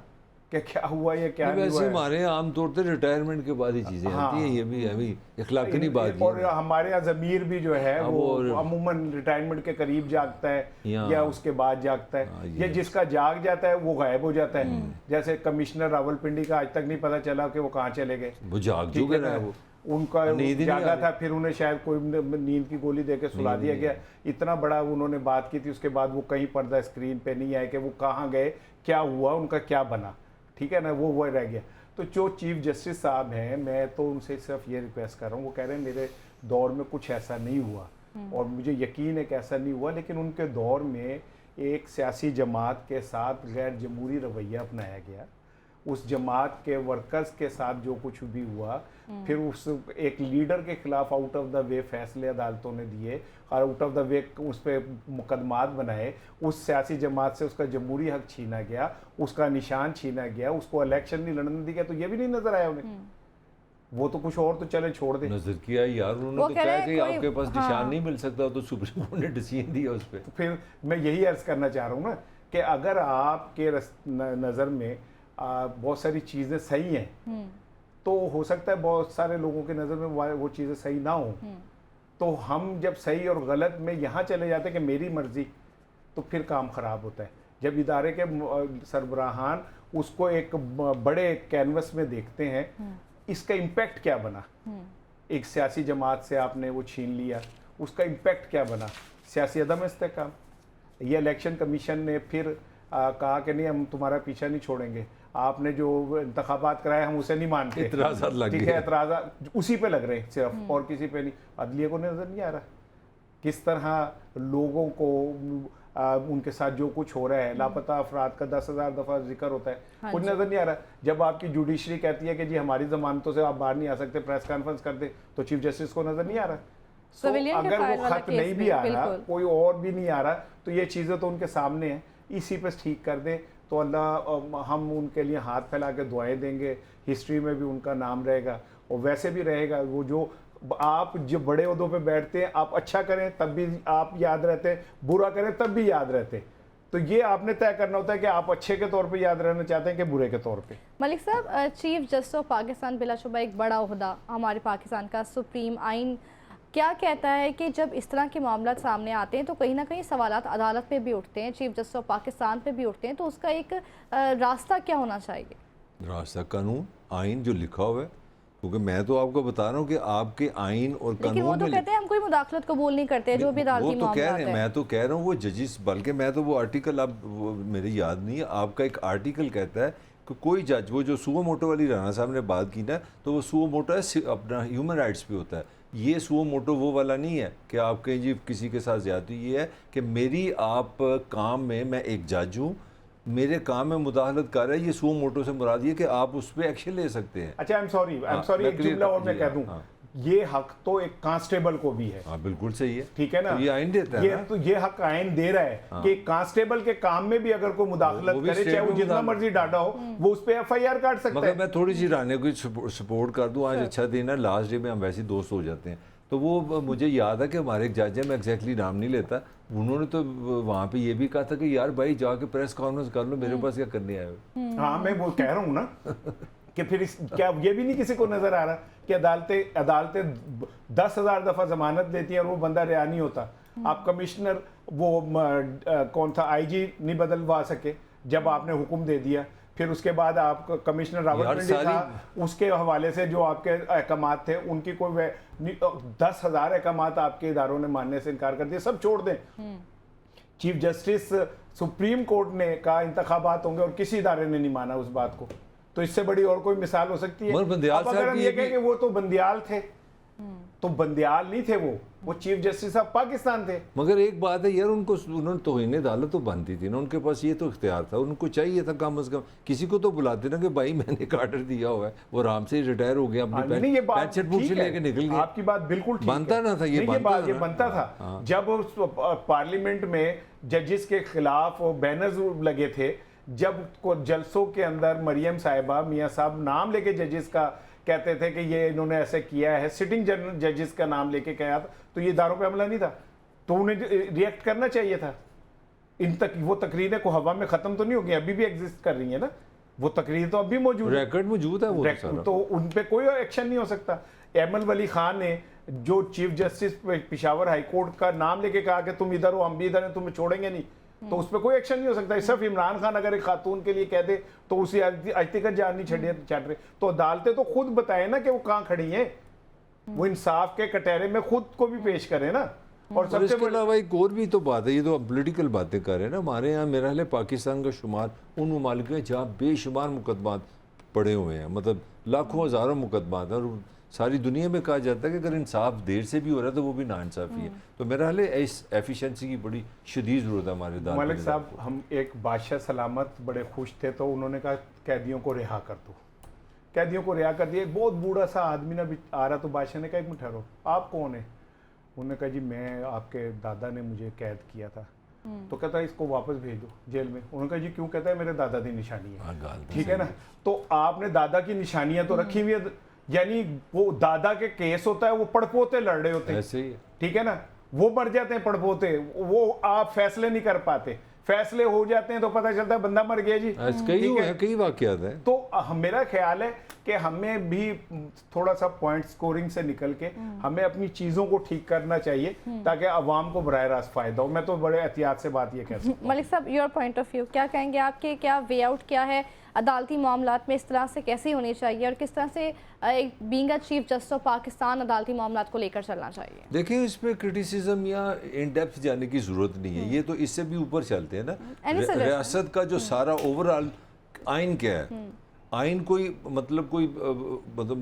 कि क्या हुआ या क्या नहीं हुआ। वैसे हमारे यहाँ आमतौर पर रिटायरमेंट के बाद ही चीज़ें आती हैं, ये भी अभी इखलाकी नहीं बात। और हमारे यहाँ ज़मीर भी जो है वो अमूमन रिटायरमेंट के करीब जागता है या उसके बाद जागता है, या जिसका जाग जाता है वो गायब हो जाता है। जैसे कमिश्नर रावलपिंडी का आज तक नहीं पता चला कि वो कहाँ चले गए। वो जाग चुके हैं, वो उनका जागा था, फिर उन्हें शायद कोई नींद की गोली देके सुला दिया गया। इतना बड़ा उन्होंने बात की थी, उसके बाद वो कहीं पर्दा स्क्रीन पे नहीं आए कि वो कहाँ गए, क्या हुआ, उनका क्या बना, ठीक है ना, वो रह गया। तो जो चीफ जस्टिस साहब हैं, मैं तो उनसे सिर्फ ये रिक्वेस्ट कर रहा हूँ, वो कह रहे हैं मेरे दौर में कुछ ऐसा नहीं हुआ और मुझे यकीन है कि ऐसा नहीं हुआ, लेकिन उनके दौर में एक सियासी जमात के साथ गैर जमहूरी रवैया अपनाया गया। उस जमात के वर्कर्स के साथ जो कुछ भी हुआ, फिर उस एक लीडर के खिलाफ आउट ऑफ द वे फैसले अदालतों ने दिए और आउट ऑफ द वे उस पर मुकदमात बनाए। उस सियासी जमात से उसका जमहूरी हक छीना गया, उसका निशान छीना गया, उसको इलेक्शन नहीं लड़ने दिया। तो ये भी नहीं नजर आया उन्हें। वो तो कुछ और तो चले छोड़ दे, नजर किया यार उन्होंने, तो कहा कि आपके पास निशान नहीं मिल सकता, तो सुप्रीम कोर्ट ने डिसीजन दिया उस पर। तो फिर मैं यही अर्ज करना चाह रहा हूँ ना कि अगर आपके नज़र में बहुत सारी चीज़ें सही हैं, तो हो सकता है बहुत सारे लोगों के नज़र में वो चीज़ें सही ना हो। तो हम जब सही और गलत में यहाँ चले जाते हैं कि मेरी मर्जी, तो फिर काम ख़राब होता है। जब इदारे के सरबराहान उसको एक बड़े कैनवस में देखते हैं, इसका इम्पैक्ट क्या बना, एक सियासी जमात से आपने वो छीन लिया, उसका इम्पैक्ट क्या बना, सियासी अदम इस्तेकाम। ये इलेक्शन कमीशन ने फिर कहा कि नहीं हम तुम्हारा पीछा नहीं छोड़ेंगे, आपने जो इंतखाबात कराए हम उसे नहीं मानते, ठीक है, एतराज़ उसी पे लग रहे हैं सिर्फ और किसी पे नहीं। अदलिया को नज़र नहीं आ रहा किस तरह लोगों को उनके साथ जो कुछ हो रहा है, लापता अफराद का 10,000 दफ़ा जिक्र होता है, कुछ नज़र नहीं आ रहा। जब आपकी जुडिशरी कहती है कि जी हमारी ज़मानतों से आप बाहर नहीं आ सकते, प्रेस कॉन्फ्रेंस कर दे, तो चीफ जस्टिस को नज़र नहीं आ रहा। So, अगर वो खत नहीं भी आ रहा, कोई और भी नहीं आ रहा, तो ये चीज़ें तो उनके सामने हैं, इसी पर ठीक कर दें तो अल्लाह, हम उनके लिए हाथ फैला के दुआएं देंगे, हिस्ट्री में भी उनका नाम रहेगा और वैसे भी रहेगा। वो जो आप जो बड़े ओहदों पे बैठते हैं, आप अच्छा करें तब भी आप याद रहते हैं, बुरा करें तब भी याद रहते हैं। तो ये आपने तय करना होता है कि आप अच्छे के तौर पे याद रहना चाहते हैं कि बुरे के तौर पे। मलिक साहब, चीफ जस्टिस ऑफ पाकिस्तान बिलाशुबा एक बड़ा ओहदा हमारे पाकिस्तान का। सुप्रीम आइन क्या कहता है कि जब इस तरह के मामला सामने आते हैं तो कहीं ना कहीं सवालात अदालत पे भी उठते हैं, चीफ जस्टिस ऑफ पाकिस्तान पे भी उठते हैं, तो उसका एक रास्ता क्या होना चाहिए? रास्ता कानून आइन जो लिखा हुआ है, क्योंकि मैं तो आपको बता रहा हूँ कि आपके आइन और कानून, लेकिन वो तो कहते हैं हम कोई मुदाखलत कबूल नहीं करते, जो भी अदालती वो तो कह रहे हैं, है। मैं तो कह रहा हूँ वो जजिस, बल्कि मैं तो वो आर्टिकल, अब वो मेरे याद नहीं है, आपका एक आर्टिकल कहता है कि कोई जज, वो जो सुओ मोटो वाली राना साहब ने बात की ना, तो वो सुओ मोटो है अपना ह्यूमन राइट्स पे होता है। ये सुओ मोटो वो वाला नहीं है कि आप कहीं जी किसी के साथ ज्यादती। ये है कि मेरी आप काम में, मैं एक जज हूँ, मेरे काम में मुदाखलत कर रहा है, ये सुओ मोटो से मुराद ये कि आप उस पर एक्शन ले सकते हैं। अच्छा, आई एम सॉरी एक जुमला और मैं कह दूं, ये हक तो एक कांस्टेबल को भी है। हाँ बिल्कुल सही है, ठीक है ना, तो ये आइन देता है ये ना? तो ये हक आइन दे रहा है कि कांस्टेबल के काम में भी अगर कोई मुदाखलत वो भी करे, स्टेट चाहे वो में जितना मर्जी डाटा हो, वो उस पर FIR काट सकता मगर है। मैं थोड़ी सी राने को सपोर्ट कर दूं, आज अच्छा दिन है, लास्ट डे में हम वैसे ही दोस्त हो जाते हैं, तो वो मुझे याद है कि हमारे एक जज है, मैं एग्जैक्टली नाम नहीं लेता, उन्होंने तो वहाँ पे ये भी कहा था कि यार भाई जाके प्रेस कॉन्फ्रेंस कर लो, मेरे पास क्या करने आए हो। हाँ, मैं वो कह रहा हूँ ना कि फिर क्या ये भी नहीं किसी को नजर आ रहा कि अदालतें 10,000 दफा जमानत देती हैं और वो बंदा रिहा नहीं होता। आप कमिश्नर वो कौन था IG नहीं बदलवा सके जब आपने हुक्म दे दिया, फिर उसके बाद आप कमिश्नर रावलपिंडी था, उसके हवाले से जो आपके अहकामात थे उनकी कोई 10,000 अहकामात आपके इदारों ने मानने से इनकार कर दिया, सब छोड़ दें। चीफ जस्टिस सुप्रीम कोर्ट ने कहा इंतखाबात होंगे और किसी इदारे ने नहीं माना उस बात को, तो इससे बड़ी और कोई मिसाल हो सकती है? अब अगर हम ये कहें कि वो तो बंदियाल थे, तो बंदियाल नहीं थे, वो चीफ जस्टिस ऑफ पाकिस्तान थे। मगर एक बात है यार, उन्होंने तौहीन अदालत तो बनती थी ना, उनके पास ये तो इख्तियार था, उनको चाहिए था कम अज कम किसी को तो बुलाते ना कि भाई मैंने एक आर्डर दिया हुआ है, वो आराम से रिटायर हो गया, अपनी पेंशन बुक से लेके निकल गया। आपकी बात बिल्कुल ठीक है, बनता ना था ये बनता था जब पार्लियामेंट में जजेस के खिलाफ जबर्स लगे थे, जब जलसों के अंदर मरियम साहिबा मियाँ साहब नाम लेके जजेस का कहते थे कि ये इन्होंने ऐसे किया है, सिटिंग जजेस का नाम लेके कहा था, तो ये इदारों पे हमला नहीं था, तो उन्हें रिएक्ट करना चाहिए था। वो तकरीरें को हवा में खत्म तो नहीं हो गई, अभी भी एग्जिस्ट कर रही है ना, वो तकरीर तो अभी मौजूद है, रिकॉर्ड मौजूद है वो तो उन पे कोई एक्शन नहीं हो सकता। एमल वली खान ने जो chief justice Peshawar high court का नाम लेके कहा कि तुम इधर हो हम भी इधर हैं, तुम्हें छोड़ेंगे नहीं, तो उस पर कोई एक्शन नहीं हो सकता। सिर्फ इमरान खान अगर एक खातून के लिए कह दे तो उसी अतिकत जान नहीं छट रहे, तो अदालतें तो खुद बताए ना कि वो कहाँ खड़ी हैं, वो इंसाफ के कटहरे में खुद को भी पेश करें ना। और सबसे इसके अलावा एक और भी तो बात है, ये तो पॉलिटिकल बातें कर रहे हैं ना, हमारे यहाँ मेरा ख्याल है पाकिस्तान का शुमार उन ममालिक में जहाँ बेशुमार मुकदमात पड़े हुए हैं, मतलब लाखों हज़ारों मुकदमात हैं, और सारी दुनिया में कहा जाता है कि अगर इंसाफ देर से भी हो रहा है तो वो भी नाइंसाफ़ी है। तो मेरा हाल है इस एफिशिएंसी की बड़ी शदीद ज़रूरत है हमारे दाल। मलिक साहब, हम एक बादशाह सलामत बड़े खुश थे, तो उन्होंने कहा कैदियों को रिहा कर दो, कैदियों को रिहा कर दिया। एक बहुत बूढ़ा सा आदमी ना आ रहा, तो बादशाह ने कहा एक मिनट ठहरो, आप कौन है? उन्होंने कहा जी मैं आपके दादा ने मुझे कैद किया था। तो कहता है इसको वापस भेज दो जेल में। उन्होंने कहा जी क्यों? कहता है मेरे दादा की निशानी है। ठीक है ना, तो आपने दादा की निशानियां तो रखी हुई है, यानी वो दादा के केस होता है वो पड़पोते लड़ रहे होते हैं, ऐसे ही है। ठीक है ना, वो मर जाते हैं पड़पोते, वो आप फैसले नहीं कर पाते, फैसले हो जाते हैं तो पता चलता है बंदा मर गया जी। कई वाकयात हैं। तो मेरा ख्याल है कि हमें भी थोड़ा सा पॉइंट स्कोरिंग से निकल के हमें अपनी चीज़ों को ठीक करना चाहिए ताकि अवाम को बराह रास्त फ़ायदा हो। मैं तो बड़े एहतियात से बात ये कह सकता हूं। मलिक साहब, योर पॉइंट ऑफ व्यू क्या कहेंगे, आपके क्या वे आउट क्या है, अदालती मामलात में इस तरह से कैसी होनी चाहिए और किस तरह से एक being a chief justice of Pakistan अदालती मामलात को लेकर चलना चाहिए? देखिए, इस पे क्रिटिसिज्म या इन डेप्थ जाने की ज़रूरत नहीं है, ये तो इससे भी ऊपर चलते हैं ना। रियासत का जो सारा ओवरऑल आइन क्या है, आइन कोई मतलब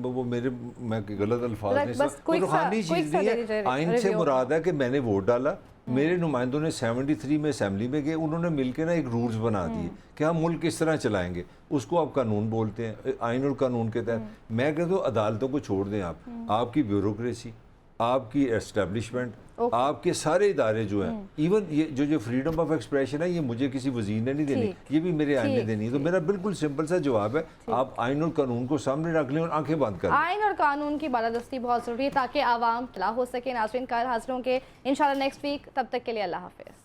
वो मैं गलत अल्फाज नहीं, रूहानी चीज़ नहीं है। आइन से मुराद है कि मैंने वोट डाला, मेरे नुमाइंदों ने 73 में असेंबली में गए, उन्होंने मिलकर ना एक रूल्स बना दिए कि हम मुल्क किस तरह चलाएंगे, उसको आप कानून बोलते हैं, आइन और कानून के तहत। मैं कहता हूँ अदालतों को छोड़ दें आप, आपकी ब्यूरोक्रेसी, आपकी एस्टेब्लिशमेंट, आपके सारे इदारे जो हैं, इवन ये जो फ्रीडम ऑफ एक्सप्रेशन है, ये मुझे किसी वजीर ने नहीं देनी, ये भी मेरे आइन ने देनी है। तो मेरा बिल्कुल सिंपल सा जवाब है, आप आइन और कानून को सामने रख लें और आंखें बंद कर लें। आइन और कानून की बालादस्ती बहुत ज़रूरी है ताकि आवाम तला हो सके। नाज़रीन, कल हाजिर होंगे इंशाल्लाह नेक्स्ट वीक, तब तक के लिए अल्लाह हाफिज़।